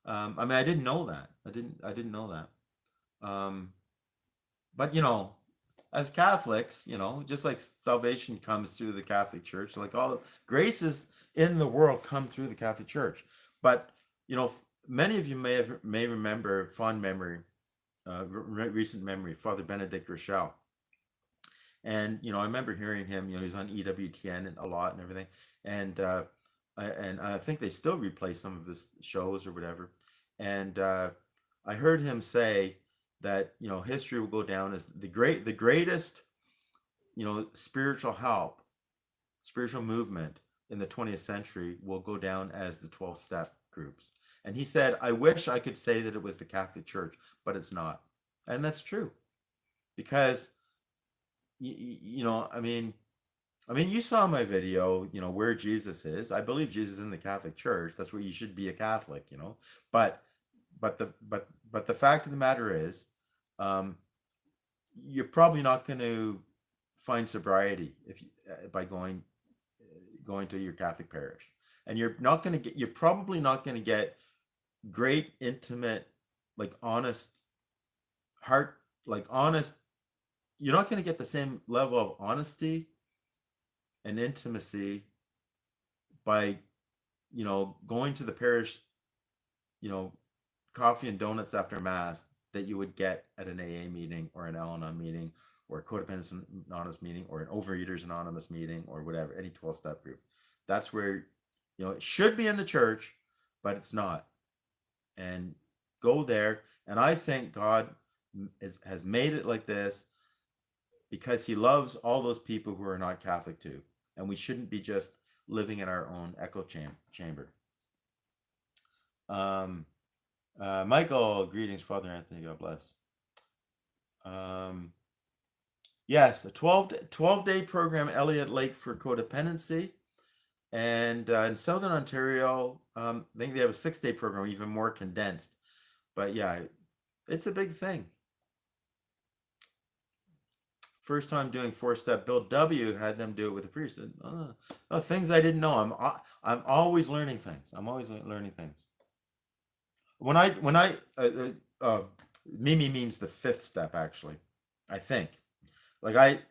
A: I mean, I didn't know that. I didn't know that. But as Catholics, just like salvation comes through the Catholic Church, like all graces in the world come through the Catholic Church. But many of you may remember fond memory, recent memory, Father Benedict Rochelle. And I remember hearing him. He's on EWTN and a lot and everything. And I think they still replay some of his shows or whatever. And I heard him say that history will go down as the greatest spiritual movement in the 20th century will go down as the 12-step groups. And he said, I wish I could say that it was the Catholic Church, but it's not. And that's true, because I mean, you saw my video, where Jesus is. I believe Jesus is in the Catholic Church. That's where you should be a Catholic, but the fact of the matter is, you're probably not going to find sobriety by going to your Catholic parish, and you're probably not going to get great, intimate, like honest heart, like honest. You're not going to get the same level of honesty and intimacy by going to the parish, coffee and donuts after mass, that you would get at an AA meeting or an Al-Anon meeting or a Codependence Anonymous meeting or an Overeaters Anonymous meeting or whatever, any 12-step group. That's where it should be in the church, but it's not. And go there. And I think God has made it like this because he loves all those people who are not Catholic too. And we shouldn't be just living in our own echo chamber. Michael, greetings, Father Anthony, God bless. Yes, a 12-day program, Elliott Lake, for codependency. And in Southern Ontario, I think they have a 6-day program, even more condensed. But yeah, it's a big thing. First time doing 4-step. Bill W had them do it with a priest. Things I didn't know. I'm always learning things. I'm always learning things. When I Mimi means the 5th step, actually. I think. When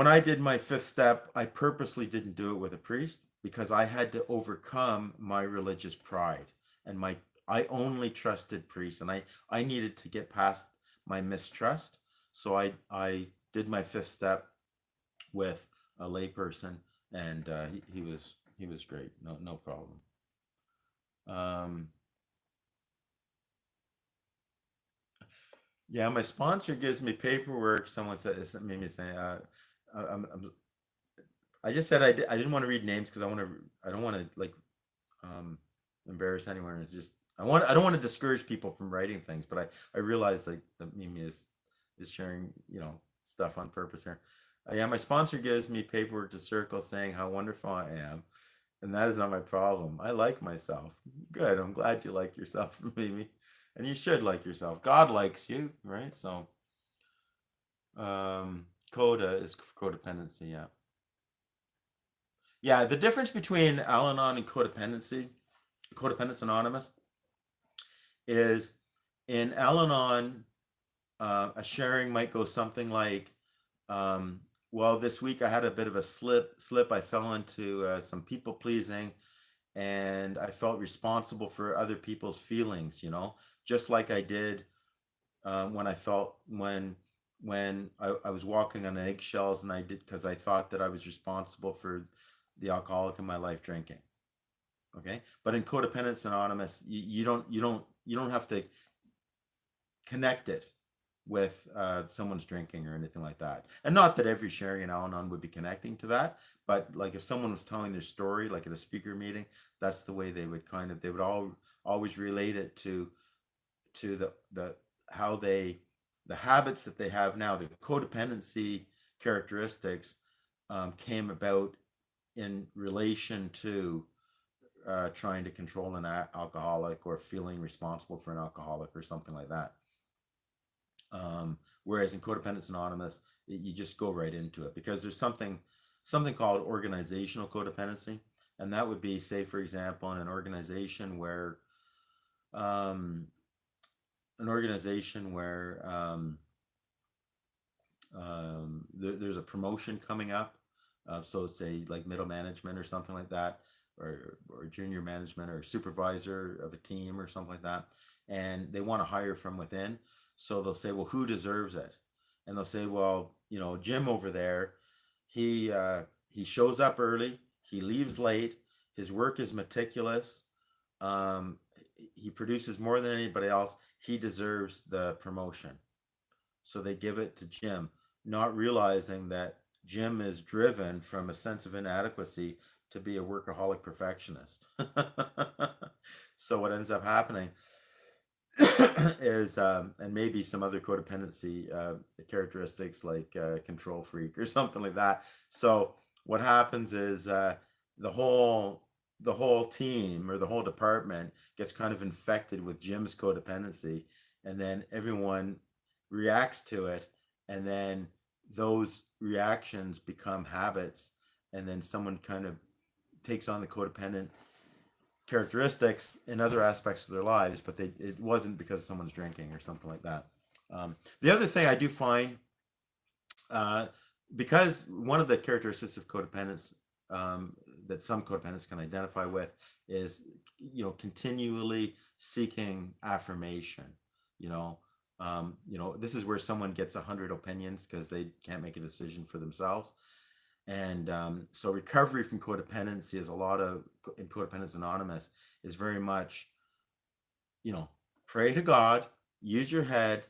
A: I did my 5th step, I purposely didn't do it with a priest because I had to overcome my religious pride, and I only trusted priests, and I needed to get past my mistrust. So I did my 5th step with a layperson, and he was great. No problem. Um, yeah, my sponsor gives me paperwork. Someone said it made me say, I just said I didn't want to read names because I don't want to like um, embarrass anyone. It's just I don't want to discourage people from writing things, but I realize like that Mimi is sharing stuff on purpose here. Yeah, my sponsor gives me paperwork to circle saying how wonderful I am, and that is not my problem. I like myself. Good. I'm glad you like yourself, Mimi, and you should like yourself. God likes you, right? So, coda is codependency. Yeah, yeah. The difference between Al-Anon and codependency, Codependence Anonymous, is in Al-Anon, a sharing might go something like, um, "Well, this week I had a bit of a slip. I fell into some people pleasing, and I felt responsible for other people's feelings. Just like I did when I felt when I was walking on eggshells, and I did because I thought that I was responsible for the alcoholic in my life drinking." Okay, but in Codependence Anonymous, you don't have to connect it with someone's drinking or anything like that. And not that every sharing in Al-Anon would be connecting to that, but like if someone was telling their story, like at a speaker meeting, that's the way they would always relate it to the how they the habits that they have now, the codependency characteristics came about in relation to trying to control an alcoholic or feeling responsible for an alcoholic or something like that. Whereas in Codependence Anonymous, you just go right into it because there's something called organizational codependency, and that would be, say, for example, in um, an organization where there's a promotion coming up. So say like middle management or something like that, or junior management or supervisor of a team or something like that, and they want to hire from within. So they'll say, well, who deserves it? And they'll say, well, Jim over there, he shows up early, he leaves late, his work is meticulous, um, he produces more than anybody else. He deserves the promotion. So they give it to Jim, not realizing that Jim is driven from a sense of inadequacy to be a workaholic perfectionist. So what ends up happening is, and maybe some other codependency characteristics like control freak or something like that. So what happens is the whole the whole team or the whole department gets kind of infected with Jim's codependency, and then everyone reacts to it, and then those reactions become habits, and then someone kind of takes on the codependent characteristics in other aspects of their lives, but it wasn't because someone's drinking or something like that. The other thing I do find, uh, because one of the characteristics of codependence, that some codependents can identify with is, continually seeking affirmation. You know, this is where someone gets 100 opinions because they can't make a decision for themselves. And so recovery from codependency is a lot of in Codependence Anonymous is very much, pray to God, use your head,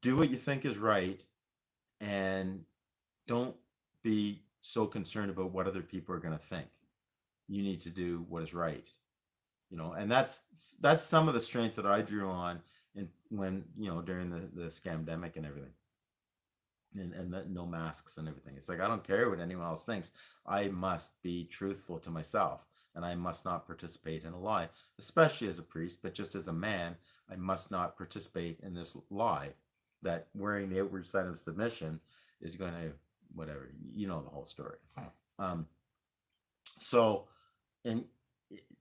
A: do what you think is right, and don't be so concerned about what other people are going to think. You need to do what is right, and that's some of the strength that I drew on in when during the scamdemic and everything, and no masks and everything. It's like I don't care what anyone else thinks. I must be truthful to myself, and I must not participate in a lie, especially as a priest. But just as a man, I must not participate in this lie that wearing the outward sign of submission is going to whatever. You know the whole story. Um, so and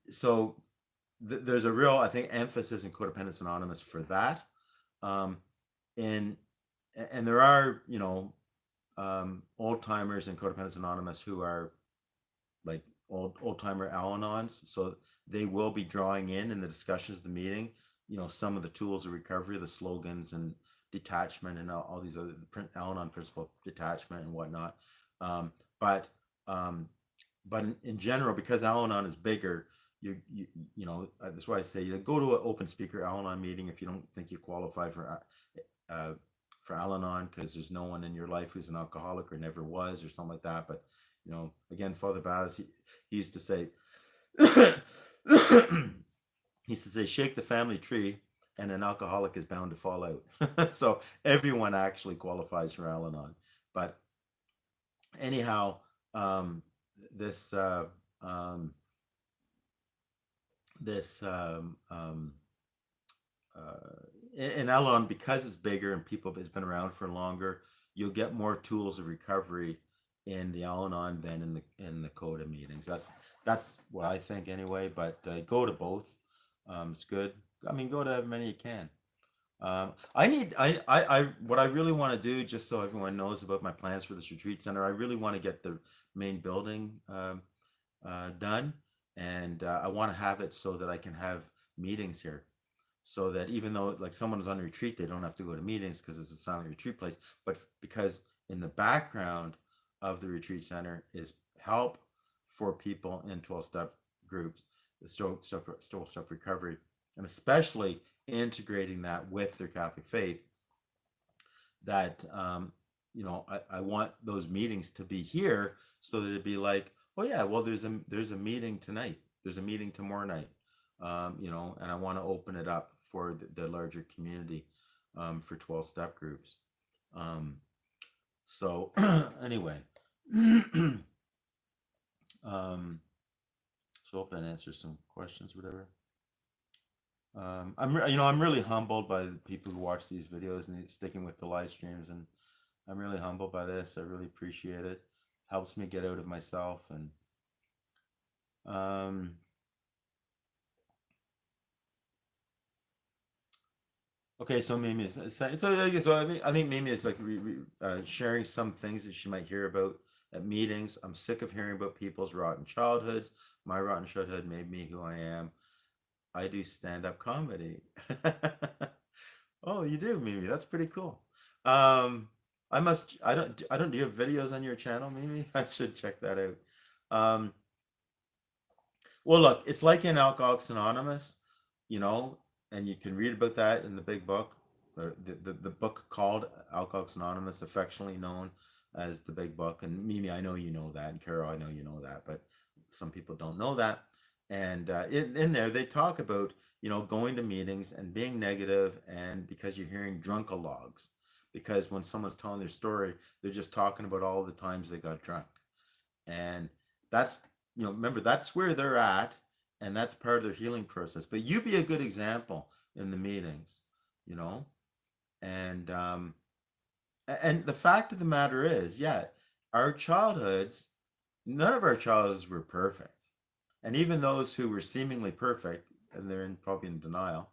A: so there's a real, I think, emphasis in Codependence Anonymous for that. Um, and and there are old timers in Codependence Anonymous who are like old timer Al-Anons, so they will be drawing in the discussions of the meeting, some of the tools of recovery, the slogans and detachment and all these other Al-Anon principle, detachment and whatnot. but um, in general, because Al-Anon is bigger, that's why I say you go to an open speaker Al-Anon meeting if you don't think you qualify uh, for Al-Anon because there's no one in your life who's an alcoholic or never was or something like that. But again, Father Baz, he used to say, he used to say, shake the family tree, and an alcoholic is bound to fall out. So everyone actually qualifies for Al-Anon. But anyhow, um, this um, this in Al-Anon, because it's bigger and people it's been around for longer, you'll get more tools of recovery in the Al-Anon than in the Coda meetings. That's what I think anyway. But go to both. It's good. I mean, go to as many you can. What I really want to do, just so everyone knows about my plans for this retreat center, I really want to get the main building done, and I want to have it so that I can have meetings here, so that even though like someone's on retreat, they don't have to go to meetings because it's a silent retreat place. But because in the background of the retreat center is help for people in 12-step groups, the 12-step recovery, and especially integrating that with their Catholic faith, that I want those meetings to be here so that it'd be like, oh yeah, well there's a meeting tonight, there's a meeting tomorrow night, and I want to open it up for the larger community, for 12-step groups. So anyway, so hope that answers some questions, whatever. I'm really humbled by the people who watch these videos and sticking with the live streams, and I'm really humbled by this. I really appreciate it. Helps me get out of myself, and okay. So Mimi is I think Mimi is like sharing some things that she might hear about at meetings. I'm sick of hearing about people's rotten childhoods. My rotten childhood made me who I am. I do stand-up comedy. Oh, you do, Mimi. That's pretty cool. I don't do you have videos on your channel, Mimi? I should check that out. Um, well, look, it's like in Alcoholics Anonymous, you know, and you can read about that in the big book, or the book called Alcoholics Anonymous, affectionately known as the big book. And Mimi, I know you know that, and Carol, I know you know that, but some people don't know that. And in there, they talk about, going to meetings and being negative, and because you're hearing drunkalogs, because when someone's telling their story, they're just talking about all the times they got drunk. And that's, remember, that's where they're at, and that's part of their healing process. But you be a good example in the meetings, you know? And the fact of the matter is, yeah, our childhoods, none of our childhoods were perfect. And even those who were seemingly perfect, and they're probably in denial,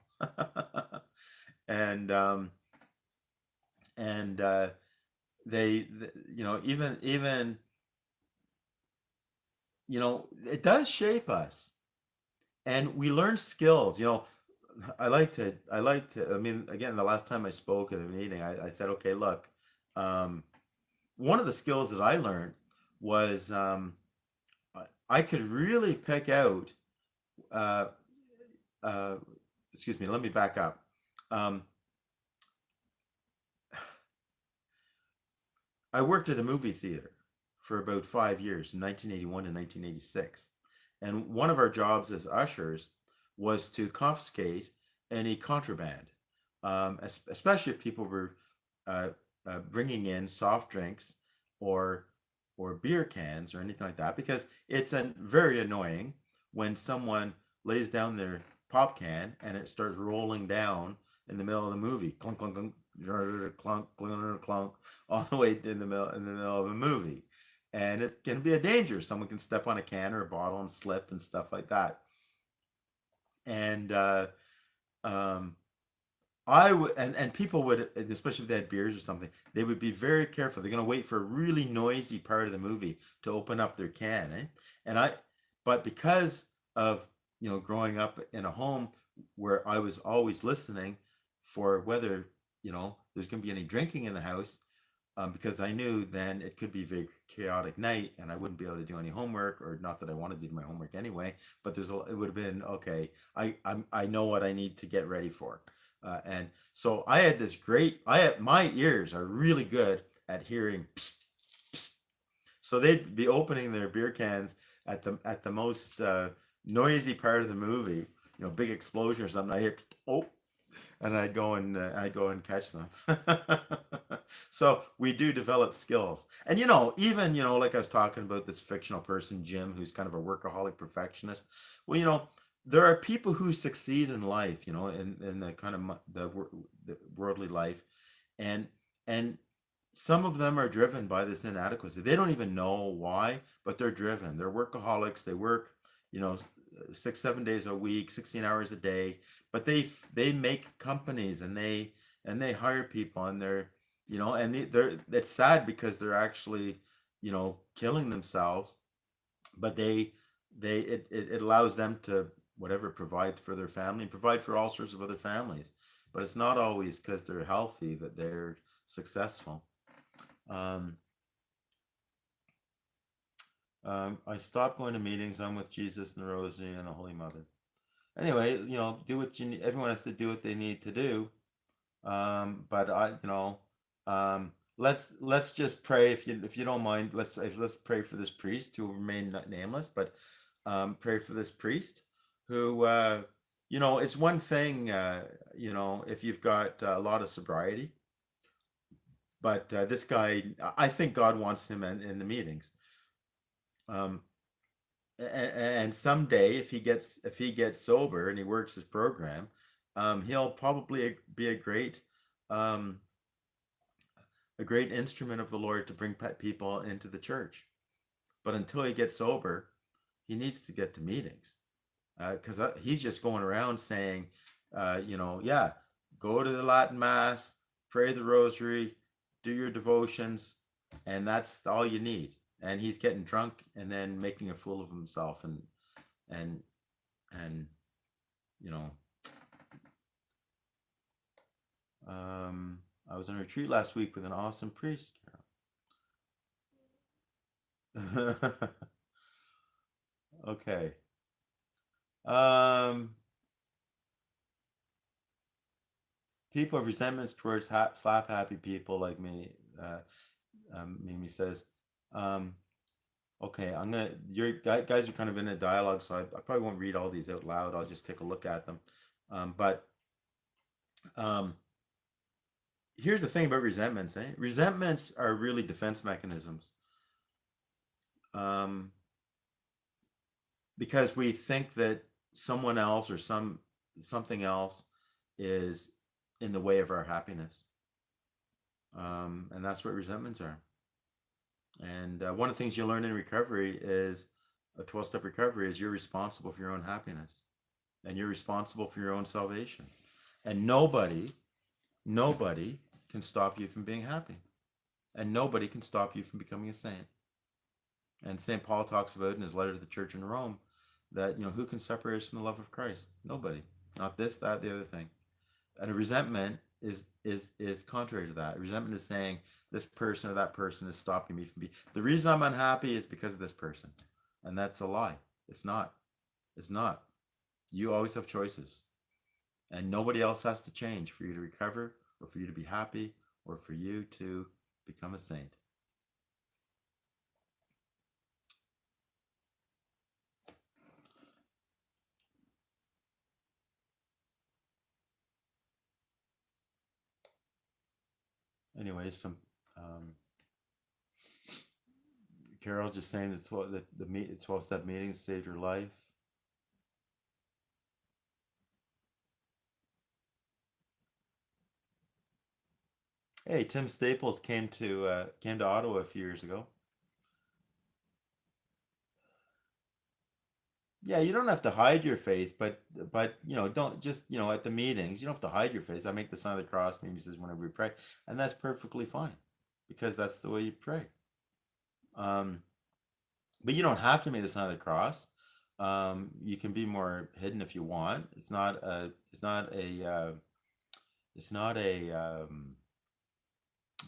A: and they, even it does shape us, and we learn skills. I mean, again, the last time I spoke at a meeting, I said, okay, look, one of the skills that I learned was, I could really pick out, uh, excuse me, let me back up. I worked at a movie theater for about 5 years, from 1981 to 1986. And one of our jobs as ushers was to confiscate any contraband, especially if people were bringing in soft drinks or beer cans or anything like that, because it's very annoying when someone lays down their pop can and it starts rolling down in the middle of the movie, clunk clunk clunk, clunk clunk clunk, all the way in the middle of a movie, and it can be a danger. Someone can step on a can or a bottle and slip and stuff like that. And I would, and people would, especially if they had beers or something, they would be very careful. They're going to wait for a really noisy part of the movie to open up their can, eh? But because of, growing up in a home where I was always listening for whether, there's going to be any drinking in the house, because I knew then it could be a very chaotic night and I wouldn't be able to do any homework, or not that I wanted to do my homework anyway, but it would have been okay. I know what I need to get ready for. And so I had this great, my ears are really good at hearing psst, psst. So they'd be opening their beer cans at the most noisy part of the movie, big explosion or something. I hear, oh, and I'd go and catch them. So we do develop skills, and even like I was talking about this fictional person Jim, who's kind of a workaholic perfectionist. Well, there are people who succeed in life, in the kind of the worldly life, and and some of them are driven by this inadequacy. They don't even know why, but they're driven. They're workaholics. They work, you know, 6, 7 days a week, 16 hours a day, but they make companies, and they hire people, and they're it's sad because they're actually, killing themselves, but it allows them to whatever provide for their family and provide for all sorts of other families. But it's not always because they're healthy that they're successful. Um, I stopped going to meetings. I'm with Jesus and the Rosary and the Holy Mother. Anyway, do what you need. Everyone has to do what they need to do. But let's just pray, if you don't mind. Let's pray for this priest who will remain nameless, but pray for this priest who, it's one thing, if you've got a lot of sobriety, but this guy, I think God wants him in the meetings. Um, and someday, if he gets sober and he works his program, he'll probably be um, a great instrument of the Lord to bring people into the church. But until he gets sober, he needs to get to meetings, because he's just going around saying, yeah, go to the Latin Mass, pray the Rosary, do your devotions, and that's all you need. And he's getting drunk and then making a fool of himself, and and you know, I was on a retreat last week with an awesome priest. Okay. Um, People have resentments towards slap happy people like me. Mimi says, um, okay, your guys are kind of in a dialogue, so I probably won't read all these out loud. I'll just take a look at them. But um, here's the thing about resentments, eh? Resentments are really defense mechanisms. Um, because we think that someone else or something else is in the way of our happiness. And that's what resentments are. And one of the things you learn in recovery is a 12-step recovery is you're responsible for your own happiness, and you're responsible for your own salvation. And nobody can stop you from being happy. And nobody can stop you from becoming a saint. And St. Paul talks about in his letter to the church in Rome that, who can separate us from the love of Christ? Nobody. Not this, that, the other thing. And a resentment is contrary to that. Resentment is saying this person or that person is stopping me from being. The reason I'm unhappy is because of this person, and that's a lie. It's not. It's not. You always have choices, and nobody else has to change for you to recover, or for you to be happy, or for you to become a saint. Anyway, Carol just saying that the 12-step meetings saved her life. Hey, Tim Staples came to Ottawa a few years ago. Yeah, you don't have to hide your faith, but don't just at the meetings, you don't have to hide your faith. I make the sign of the cross, maybe says whenever we pray, and that's perfectly fine, because that's the way you pray. Um, but you don't have to make the sign of the cross. You can be more hidden if you want. It's not a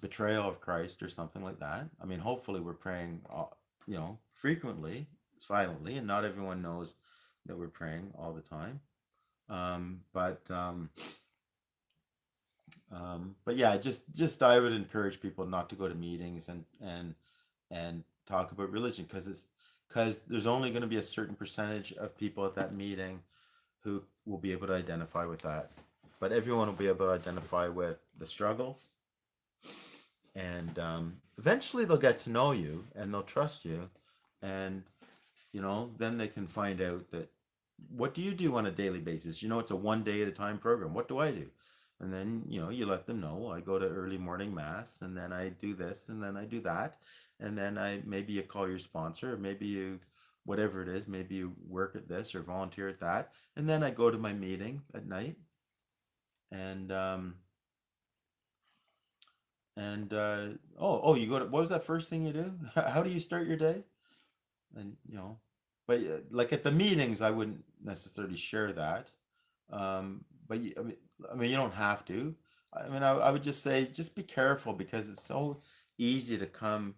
A: betrayal of Christ or something like that. I mean, hopefully we're praying, frequently, silently, and not everyone knows that we're praying all the time. But yeah, just I would encourage people not to go to meetings and talk about religion, because there's only going to be a certain percentage of people at that meeting who will be able to identify with that, but everyone will be able to identify with the struggle, and eventually they'll get to know you and they'll trust you, and then they can find out that what do you do on a daily basis. It's a one day at a time program. What do I do? And then you let them know, I go to early morning mass, and then I do this, and then I do that, and then I maybe you call your sponsor, or maybe you, whatever it is, maybe you work at this or volunteer at that, and then I go to my meeting at night, and you go to, what was that first thing you do? How do you start your day? And but like at the meetings I wouldn't necessarily share that, but I mean you don't have to. I mean, I would just say, just be careful, because it's so easy to come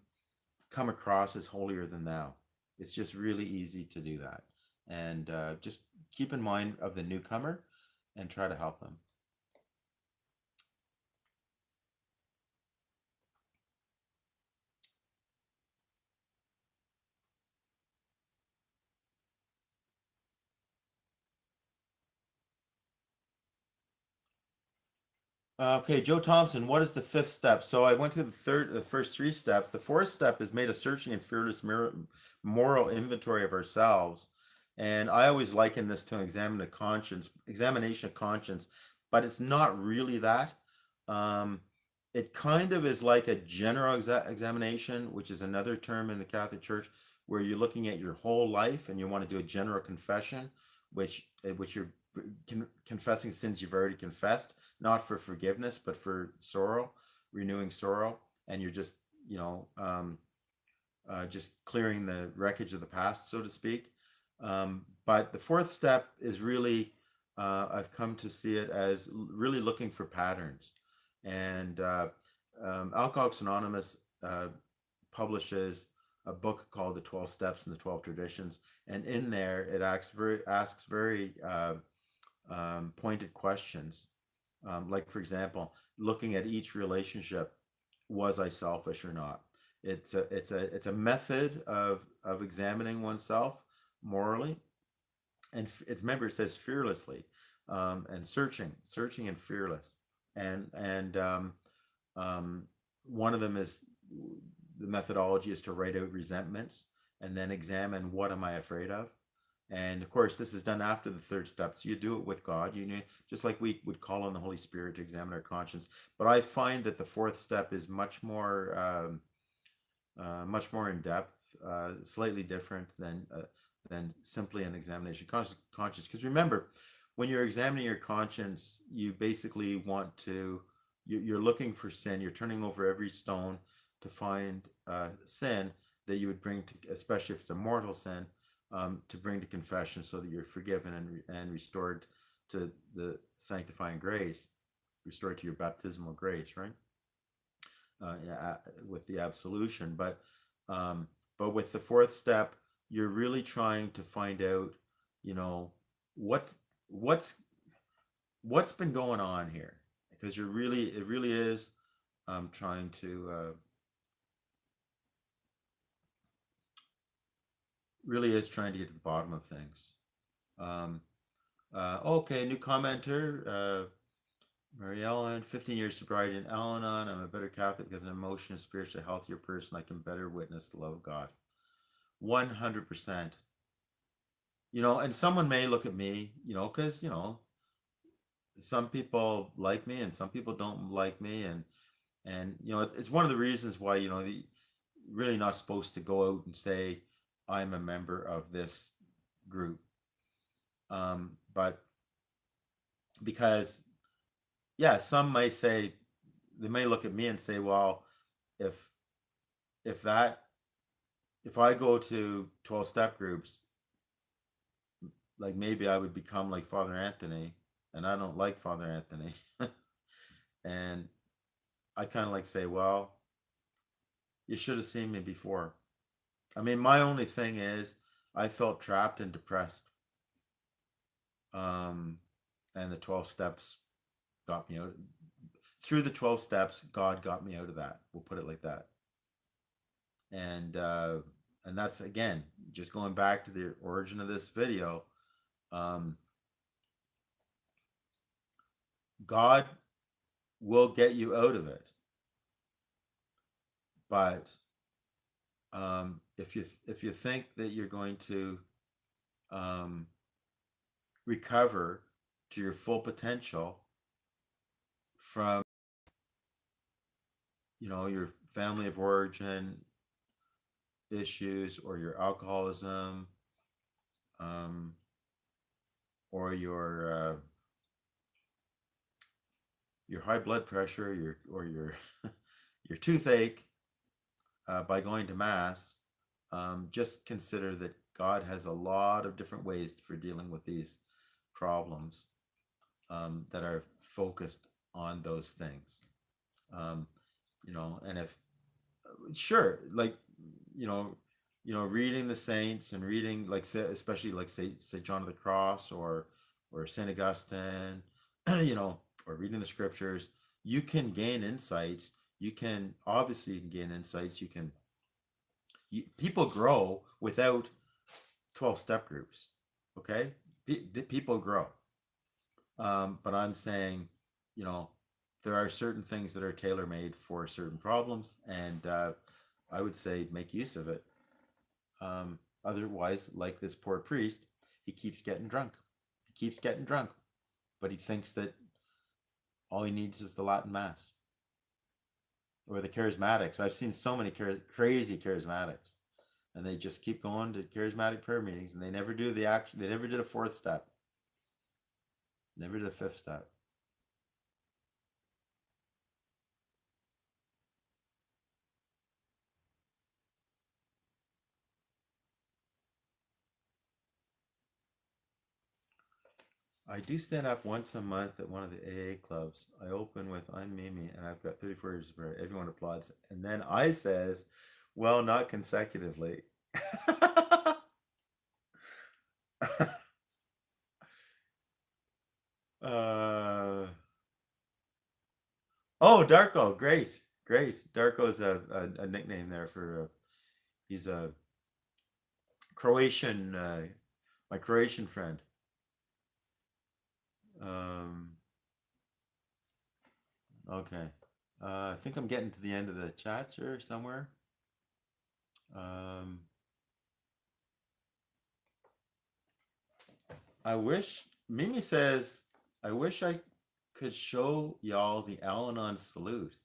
A: across as holier than thou. It's just really easy to do that, and just keep in mind of the newcomer and try to help them. Okay, Joe Thompson, what is the fifth step? So I went through the first three steps. The fourth step is made a searching and fearless moral inventory of ourselves. And I always liken this to an examination of conscience, but it's not really that. Um, it kind of is like a general examination, which is another term in the Catholic Church, where you're looking at your whole life and you want to do a general confession, which you're confessing sins you've already confessed, not for forgiveness, but for sorrow, renewing sorrow, and you're just just clearing the wreckage of the past, so to speak. But the fourth step is really, I've come to see it as really looking for patterns. And Alcoholics Anonymous publishes a book called The 12 Steps and the 12 Traditions. And in there, it asks very pointed questions. Like, for example, looking at each relationship, was I selfish or not? It's a method of examining oneself morally, and its member says fearlessly, and searching and fearless, and um, one of them is, the methodology is to write out resentments and then examine, what am I afraid of? And of course, this is done after the third step. So you do it with God. You know, just like we would call on the Holy Spirit to examine our conscience. But I find that the fourth step is much more in depth, slightly different than simply an examination conscience. Because remember, when you're examining your conscience, you basically you're looking for sin. You're turning over every stone to find sin that you would bring to, especially if it's a mortal sin, to bring to confession, so that you're forgiven and restored to the sanctifying grace, restored to your baptismal grace, right? Yeah, with the absolution. But with the fourth step, you're really trying to find out, you know, what's what's what's been going on here, because it really is trying to get to the bottom of things. Um, okay, new commenter. Mary Ellen, 15 years sobriety in Al-Anon. I'm a better Catholic because I'm an emotionally, spiritually healthier person. I can better witness the love of God. 100%. And someone may look at me, because, some people like me and some people don't like me. And it's one of the reasons why, really not supposed to go out and say, I'm a member of this group. But because, yeah, some may say, they may look at me and say, well, if if that if I go to 12 step groups, like maybe I would become like Father Anthony, and I don't like Father Anthony. And I kind of like say, well, you should have seen me before. I mean, my only thing is I felt trapped and depressed. Um, and the 12 steps got me out. Through the 12 steps, God got me out of that. We'll put it like that. And and that's again just going back to the origin of this video. Um, God will get you out of it, but if you think that you're going to um, recover to your full potential from your family of origin issues or your alcoholism, um, or your high blood pressure, your your toothache, by going to mass, just consider that God has a lot of different ways for dealing with these problems, that are focused on those things. Um, and if sure, like you know, reading the saints and reading like say, especially like say John of the Cross or Saint Augustine, or reading the scriptures, you can gain insights. You can gain insights. People grow without 12 step groups. Okay, people grow. But I'm saying, you know, there are certain things that are tailor made for certain problems, and I would say make use of it. Otherwise, like this poor priest, he keeps getting drunk. He keeps getting drunk, but he thinks that all he needs is the Latin Mass or the charismatics. I've seen so many crazy charismatics, and they just keep going to charismatic prayer meetings, and they never do the action. They never did a fourth step. Never did a fifth step. I do stand up once a month at one of the AA clubs. I open with "I'm Mimi," and I've got 34 years of prayer. Everyone applauds, and then I says, "Well, not consecutively." uh, oh, Darko, great, great. Darko's a nickname there for he's a Croatian, my Croatian friend. Um, okay. I think I'm getting to the end of the chats here somewhere. Um, I wish Mimi says, I wish I could show y'all the Al-Anon salute.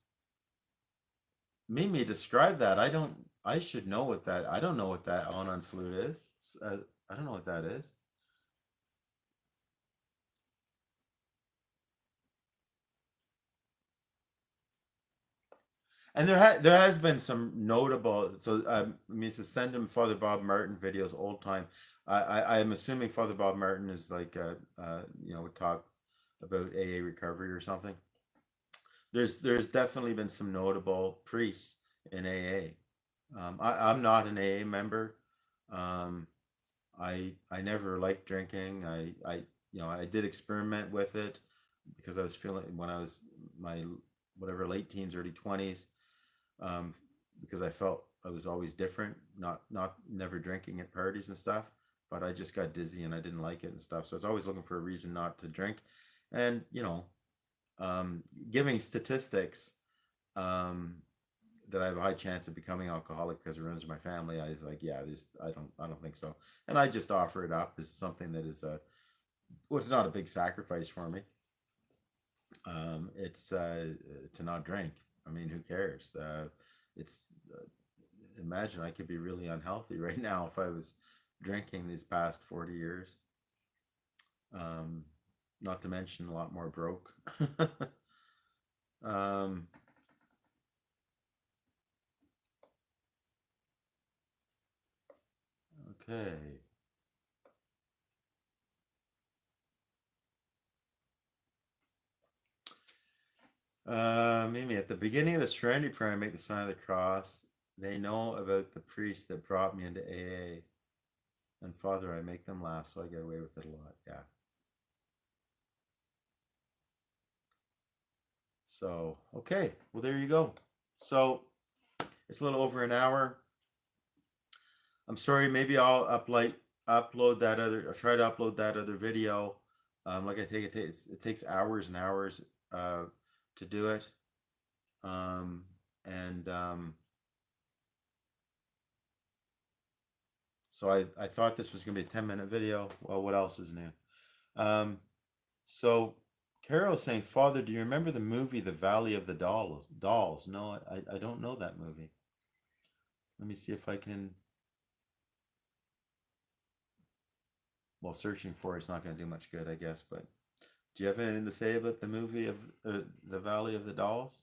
A: Mimi, describe that. I should know what that, I don't know what that Al-Anon salute is. I don't know what that is. And there has been some notable. So I mean, to send him Father Bob Martin videos, old time. I'm assuming Father Bob Martin is like would talk about AA recovery or something. There's definitely been some notable priests in AA. I'm not an AA member. Um, I never liked drinking. I did experiment with it because I was feeling when I was my whatever late teens, early 20s, um, because I felt I was always different, not never drinking at parties and stuff. But I just got dizzy and I didn't like it and stuff. So I was always looking for a reason not to drink. And giving statistics, um, that I have a high chance of becoming alcoholic because it runs in my family, I was like, yeah, there's I don't think so. And I just offer it up as something that is well, it's not a big sacrifice for me. It's to not drink. I mean, who cares? It's imagine I could be really unhealthy right now if I was drinking these past 40 years. Um, Not to mention a lot more broke. um, okay. Mimi, at the beginning of the Serenity Prayer, I make the sign of the cross. They know about the priest that brought me into AA. And Father, I make them laugh, so I get away with it a lot. Yeah. So, okay. Well, there you go. So, it's a little over an hour. I'm sorry, maybe I'll upload that other, or try to upload that other video. Like I take it takes hours and hours to do it. Um, and So I thought this was gonna be a 10-minute video. Well, what else is new? Um, so Carol's saying, Father, do you remember the movie The Valley of the Dolls? Dolls? No, I don't know that movie. Let me see if I can. Well, searching for it's not going to do much good, I guess. But do you have anything to say about the movie of The Valley of the Dolls?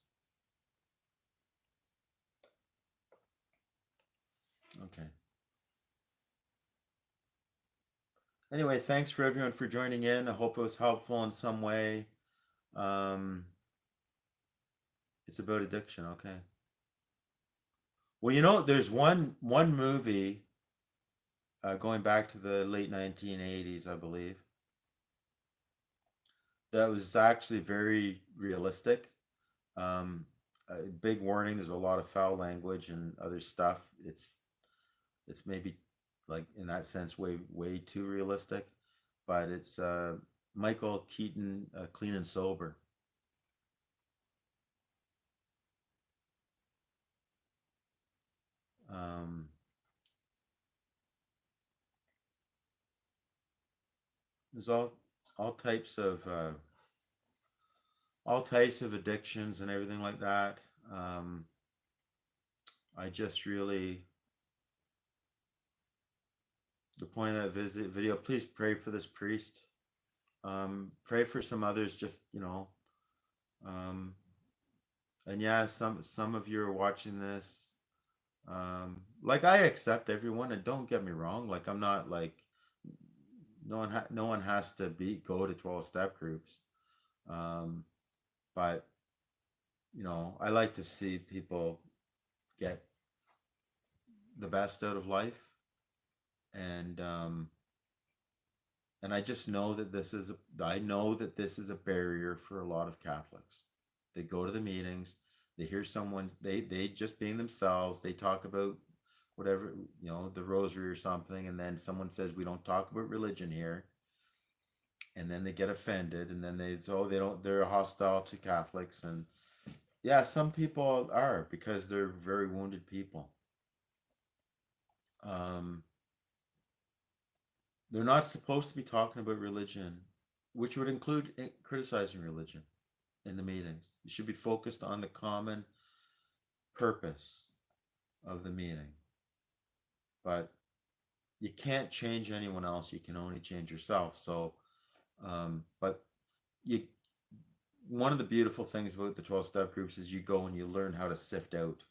A: Okay. Anyway, thanks for everyone for joining in. I hope it was helpful in some way. Um, it's about addiction. Okay. Well, there's one movie going back to the late 1980s, I believe, that was actually very realistic. Um, a big warning: there's a lot of foul language and other stuff. It's maybe like in that sense way too realistic, but it's Michael Keaton, Clean and Sober. Um, there's all types of all types of addictions and everything like that. Um, I just really the point of that visit video. Please pray for this priest. Pray for some others. Just um, and yeah, some of you are watching this. Like I accept everyone, and don't get me wrong. Like I'm not like no one has to go to 12-step groups. Um, but I like to see people get the best out of life, and and I just know that I know that this is a barrier for a lot of Catholics. They go to the meetings, they hear someone, they just being themselves, they talk about whatever, the rosary or something, and then someone says we don't talk about religion here, and then they get offended, and then they're hostile to Catholics, and yeah, some people are because they're very wounded people. Um, they're not supposed to be talking about religion, which would include criticizing religion in the meetings. You should be focused on the common purpose of the meeting. But you can't change anyone else. You can only change yourself. So, but you, one of the beautiful things about the 12-step groups is you go and you learn how to sift out.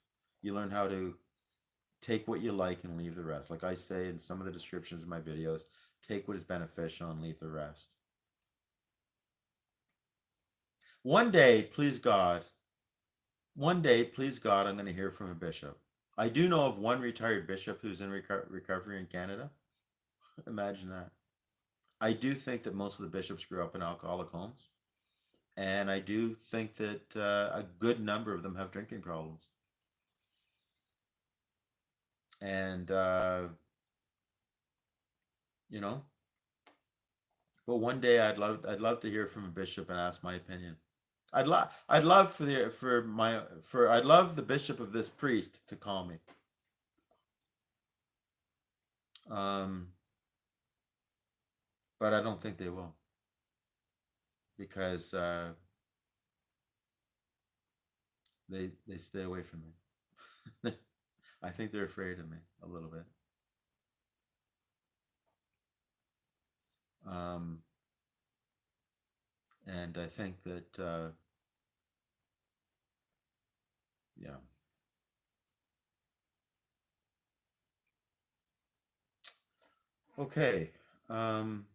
A: You learn how to take what you like and leave the rest. Like I say in some of the descriptions of my videos, take what is beneficial and leave the rest. One day, please God, one day, please God, I'm going to hear from a bishop. I do know of one retired bishop who's in recovery in Canada. Imagine that. I do think that most of the bishops grew up in alcoholic homes. And I do think that a good number of them have drinking problems. And, you know, but one day I'd love to hear from a bishop and ask my opinion. I'd love I'd love the bishop of this priest to call me. Um, but I don't think they will because they stay away from me. I think they're afraid of me a little bit. Um, and I think that yeah. Okay. Um,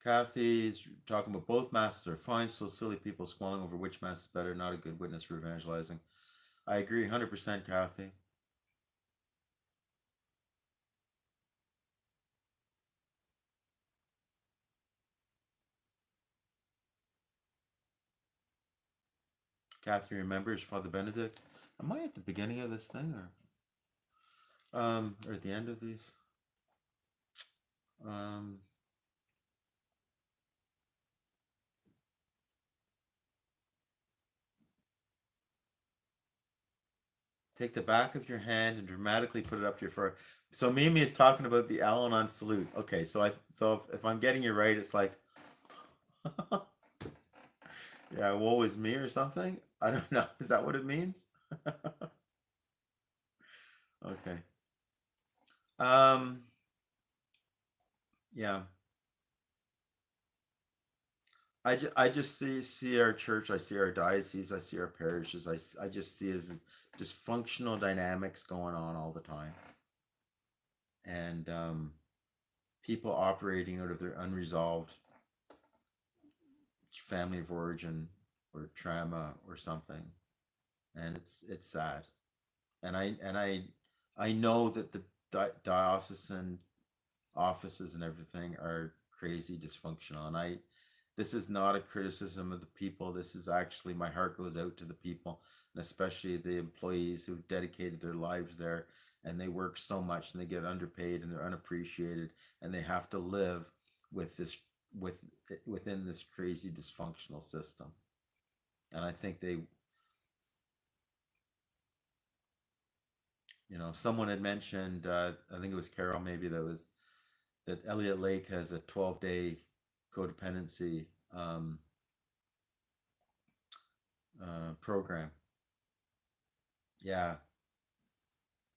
A: Kathy's talking about both masses are fine. So silly people squalling over which mass is better. Not a good witness for evangelizing. I agree 100%, Kathy. Kathy remembers Father Benedict. Am I at the beginning of this thing or at the end of these? Um, Take the back of your hand and dramatically put it up to your forehead. So Mimi is talking about the Al-Anon salute. Okay, so if I'm getting you right, it's like, yeah, woe is me or something. I don't know. Is that what it means? Okay. Um, yeah. I just see our church, I see our diocese, I see our parishes, I just see as dysfunctional dynamics going on all the time. And people operating out of their unresolved family of origin or trauma or something. And it's sad. And I know that the diocesan offices and everything are crazy dysfunctional. And I this is not a criticism of the people. This is actually, my heart goes out to the people, and especially the employees who've dedicated their lives there, and they work so much and they get underpaid and they're unappreciated, and they have to live with this with within this crazy dysfunctional system. And I think they, someone had mentioned, I think it was Carol maybe, that Elliot Lake has a 12-day codependency program. Yeah,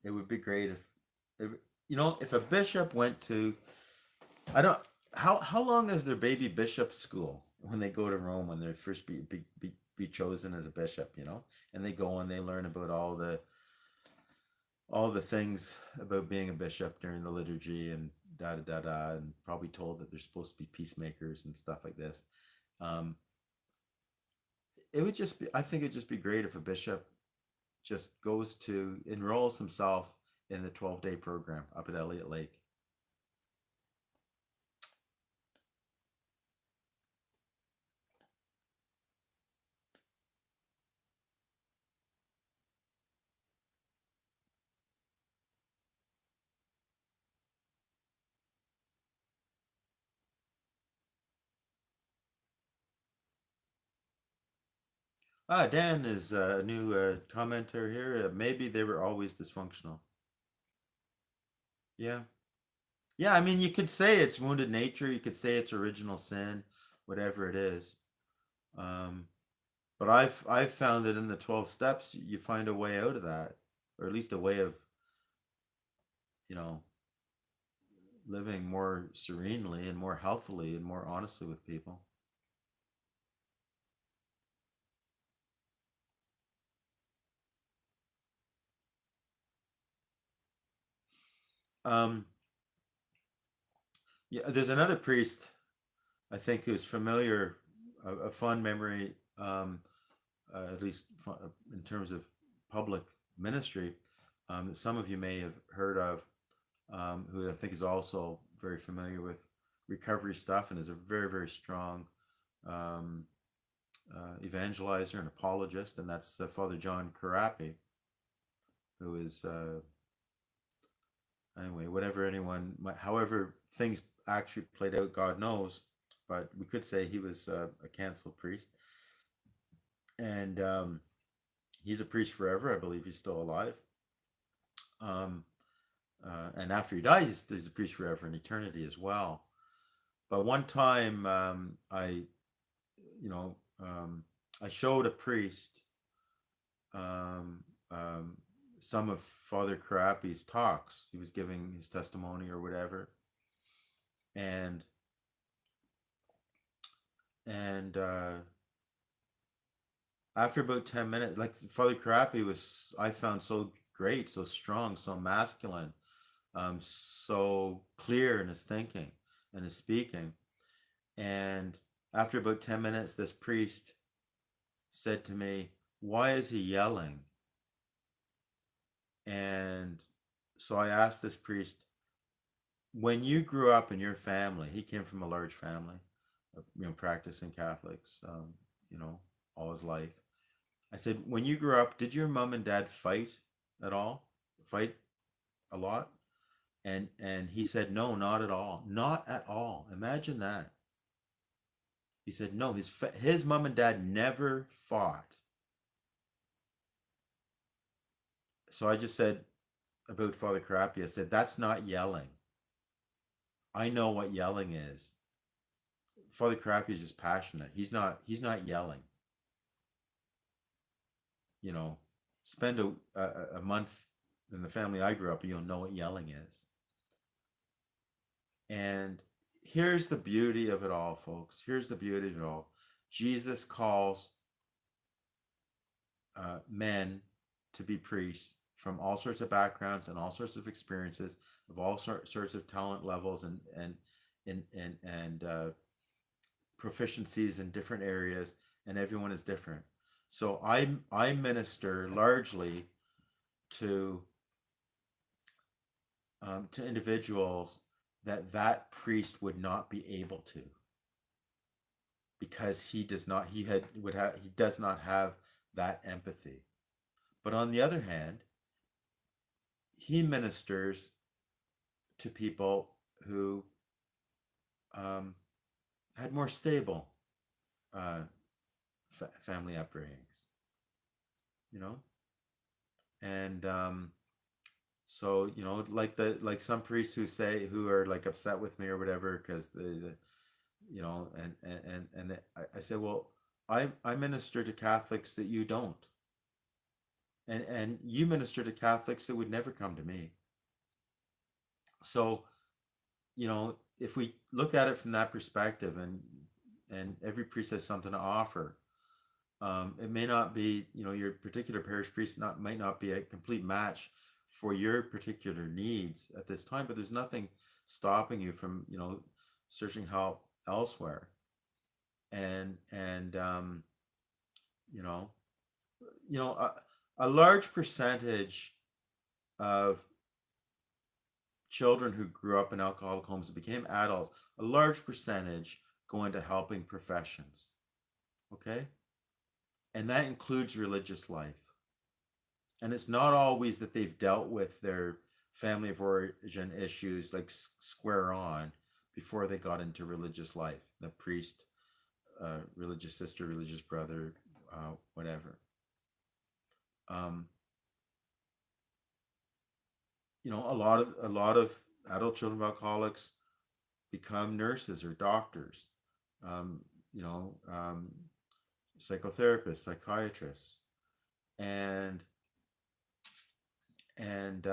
A: it would be great if, if a bishop went to, I don't, how long is their baby bishop school when they go to Rome, when they first be chosen as a bishop, and they go and they learn about all the things about being a bishop during the liturgy and da da da da, and probably told that they're supposed to be peacemakers and stuff like this. Um, it would just be, I think it'd just be great if a bishop just goes to enrolls himself in the 12-day program up at Elliott Lake. Dan is a new commenter here. Maybe they were always dysfunctional. Yeah. Yeah, I mean, you could say it's wounded nature. You could say it's original sin, whatever it is. Um, but I've found that in the 12 steps, you find a way out of that, or at least a way of, you know, living more serenely and more healthily and more honestly with people. Um, yeah, there's another priest I think who's familiar, a fond memory, at least in terms of public ministry, that some of you may have heard of, who I think is also very familiar with recovery stuff and is a very, very strong um, evangelizer and apologist, and that's Father John Carapi, who is, anyway, whatever anyone, however things actually played out, God knows, but we could say he was a canceled priest. And he's a priest forever. I believe he's still alive. Um, and after he dies, he's a priest forever in eternity as well. But one time, you know, I showed a priest um, um, some of Father Carapi's talks. He was giving his testimony or whatever, and and after about 10 minutes, like Father Carapi was, I found so great, so strong, so masculine, so clear in his thinking and his speaking. And after about 10 minutes, this priest said to me, "Why is he yelling?" And so I asked this priest, when you grew up in your family, he came from a large family, practicing Catholics, all his life. I said, when you grew up, did your mom and dad fight at all? Fight a lot? And he said, no, not at all. Not at all. Imagine that. He said, no, his mom and dad never fought. So I just said about Father Crappy, I said, that's not yelling. I know what yelling is. Father Crappy is just passionate. He's not yelling. You know, spend a month in the family I grew up and you'll know what yelling is. And here's the beauty of it all, folks. Here's the beauty of it all. Jesus calls men to be priests from all sorts of backgrounds and all sorts of experiences, of all sorts of talent levels and proficiencies in different areas, and everyone is different. So I minister largely to individuals that priest would not be able to, because he does not he does not have that empathy. But on the other hand, he ministers to people who had more stable family upbringings, you know, and so like some priests who are like upset with me or whatever because I say, well, I minister to Catholics that you don't, and you minister to Catholics that would never come to me. So if we look at it from that perspective, and every priest has something to offer, it may not be, your particular parish priest might not be a complete match for your particular needs at this time, but there's nothing stopping you from searching help elsewhere. And you know you know a large percentage of children who grew up in alcoholic homes and became adults, a large percentage go into helping professions. Okay, and that includes religious life. And it's not always that they've dealt with their family of origin issues like square on before they got into religious life, the priest, religious sister, religious brother, whatever. um, a lot of adult children of alcoholics become nurses or doctors, um, you know um, psychotherapists, psychiatrists, and and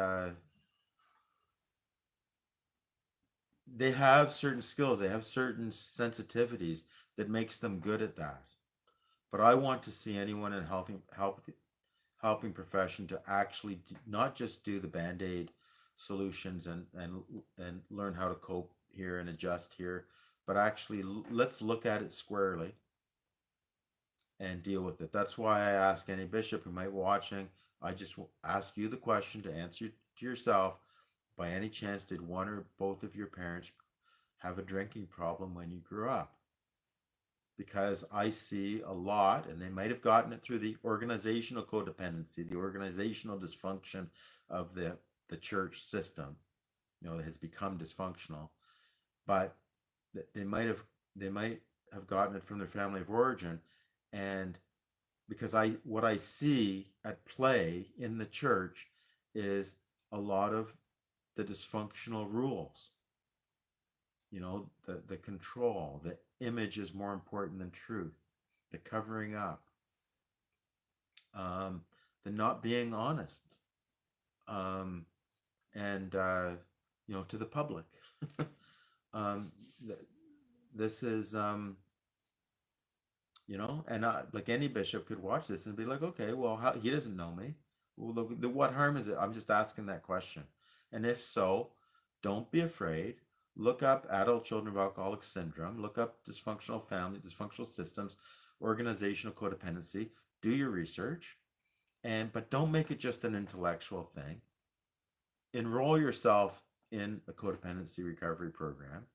A: they have certain skills, they have certain sensitivities that makes them good at that. But I want to see anyone in helping profession to actually not just do the band-aid solutions and learn how to cope here and adjust here, but actually let's look at it squarely and deal with it. That's why I ask any bishop who might be watching, I just ask you the question to answer to yourself: by any chance, did one or both of your parents have a drinking problem when you grew up? Because I see a lot, and they might have gotten it through the organizational codependency, the organizational dysfunction of the church system, that has become dysfunctional. But they might have gotten it from their family of origin, and because what I see at play in the church is a lot of the dysfunctional rules. The control, the image is more important than truth, the covering up, the not being honest, and to the public. um, this is and like any bishop could watch this and be like, okay, well, he doesn't know me. Well, what harm is it? I'm just asking that question. And if so, don't be afraid. Look up adult children of alcoholic syndrome. Look up dysfunctional family, dysfunctional systems, organizational codependency. Do your research, but don't make it just an intellectual thing. Enroll yourself in a codependency recovery program.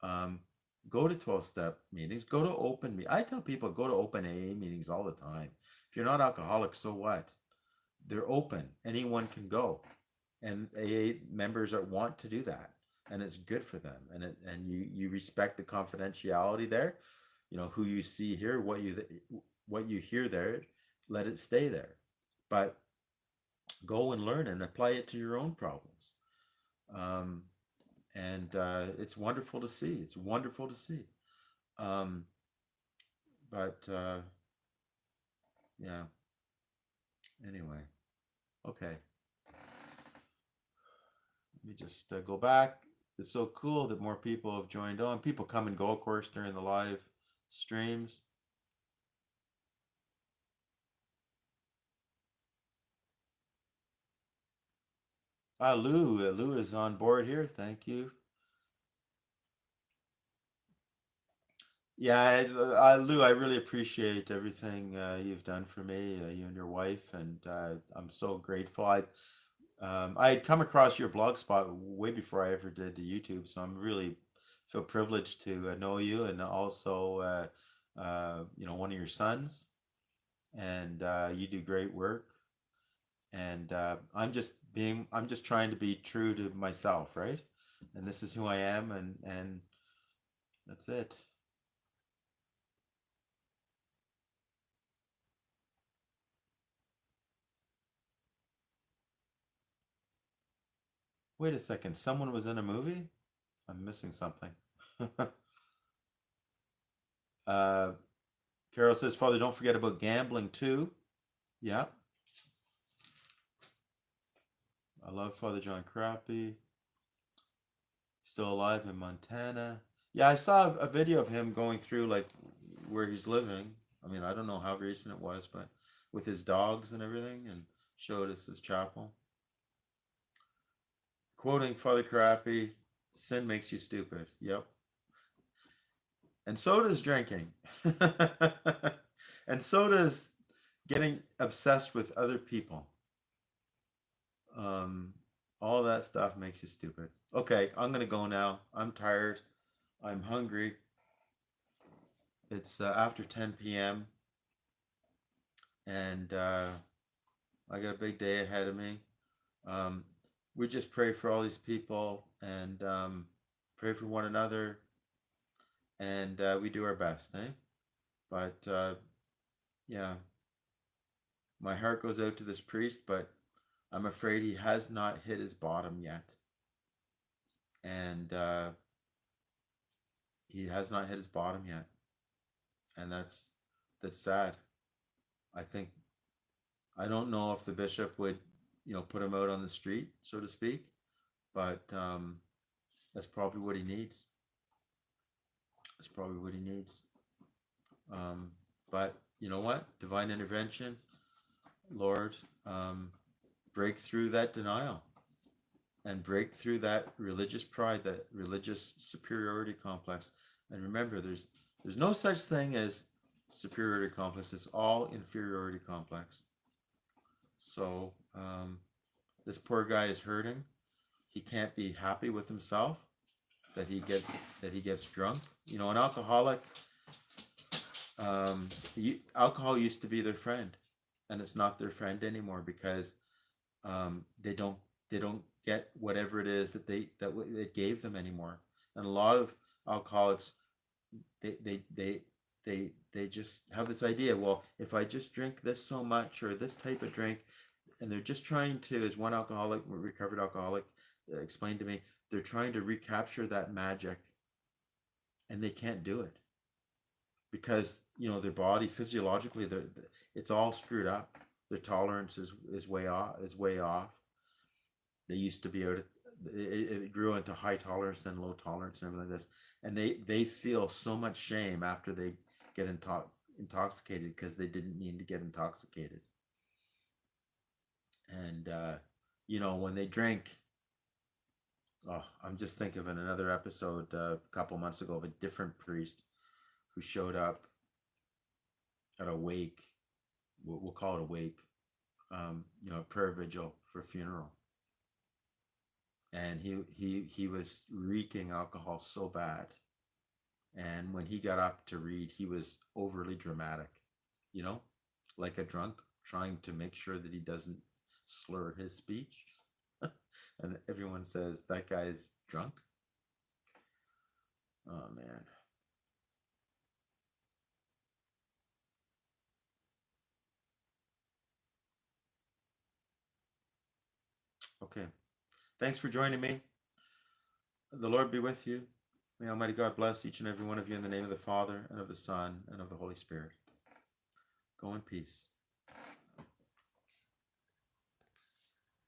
A: Um, go to 12-step meetings. Go to open me. I tell people go to open AA meetings all the time. If you're not alcoholic, so what? They're open. Anyone can go, and AA members that want to do that, and it's good for them. And you respect the confidentiality there. You know who you see here, what you hear there. Let it stay there, but go and learn and apply it to your own problems. Um, and it's wonderful to see. It's wonderful to see. Um, but yeah. Anyway, okay. Let me just go back. It's so cool that more people have joined on. People come and go, of course, during the live streams. Lou is on board here. Thank you. Yeah, Lou, I really appreciate everything you've done for me, you and your wife, and I'm so grateful. I had come across your blog spot way before I ever did the YouTube, so I'm really feel privileged to know you, and also one of your sons, and you do great work, and I'm just trying to be true to myself, right? And this is who I am, and that's it. Wait a second, someone was in a movie? I'm missing something. uh, Carol says, Father, don't forget about gambling too. Yeah, I love Father John Crappy. Still alive in Montana. Yeah, I saw a video of him going through like where he's living. I mean, I don't know how recent it was, but with his dogs and everything, and showed us his chapel. Quoting Father Crappy, sin makes you stupid. Yep. And so does drinking. And so does getting obsessed with other people. Um, all that stuff makes you stupid. Okay, I'm gonna go now. I'm tired. I'm hungry. It's after 10 p.m. and I got a big day ahead of me. Um, we just pray for all these people and pray for one another, and we do our best, eh? But yeah, my heart goes out to this priest, but I'm afraid he has not hit his bottom yet, and he has not hit his bottom yet, and that's sad. I think I don't know if the bishop would, put him out on the street, so to speak, but that's probably what he needs. That's probably what he needs. Um, but you know what? Divine intervention, Lord, break through that denial and break through that religious pride, that religious superiority complex. And remember, there's no such thing as superiority complex. It's all inferiority complex. So this poor guy is hurting. He can't be happy with himself that he gets drunk. You know, an alcoholic. Alcohol used to be their friend, and it's not their friend anymore because they don't get whatever it is that it gave them anymore. And a lot of alcoholics, they they they they just have this idea. Well, if I just drink this so much or this type of drink, and they're just trying to, as one alcoholic, recovered alcoholic, explained to me, they're trying to recapture that magic, and they can't do it because their body physiologically, it's all screwed up. Their tolerance is way off. They used to be able to. It grew into high tolerance, then low tolerance, and everything like this. And they feel so much shame after they get intoxicated because they didn't need to get intoxicated. And when they drink, Oh, I'm just thinking of another episode a couple months ago of a different priest who showed up at a wake. We'll call it a wake, a prayer vigil for a funeral, and he was reeking alcohol so bad. And when he got up to read, he was overly dramatic, you know, like a drunk, trying to make sure that he doesn't slur his speech. And everyone says that guy's drunk. Oh man. Okay. Thanks for joining me. The Lord be with you. May Almighty God bless each and every one of you in the name of the Father, and of the Son, and of the Holy Spirit. Go in peace.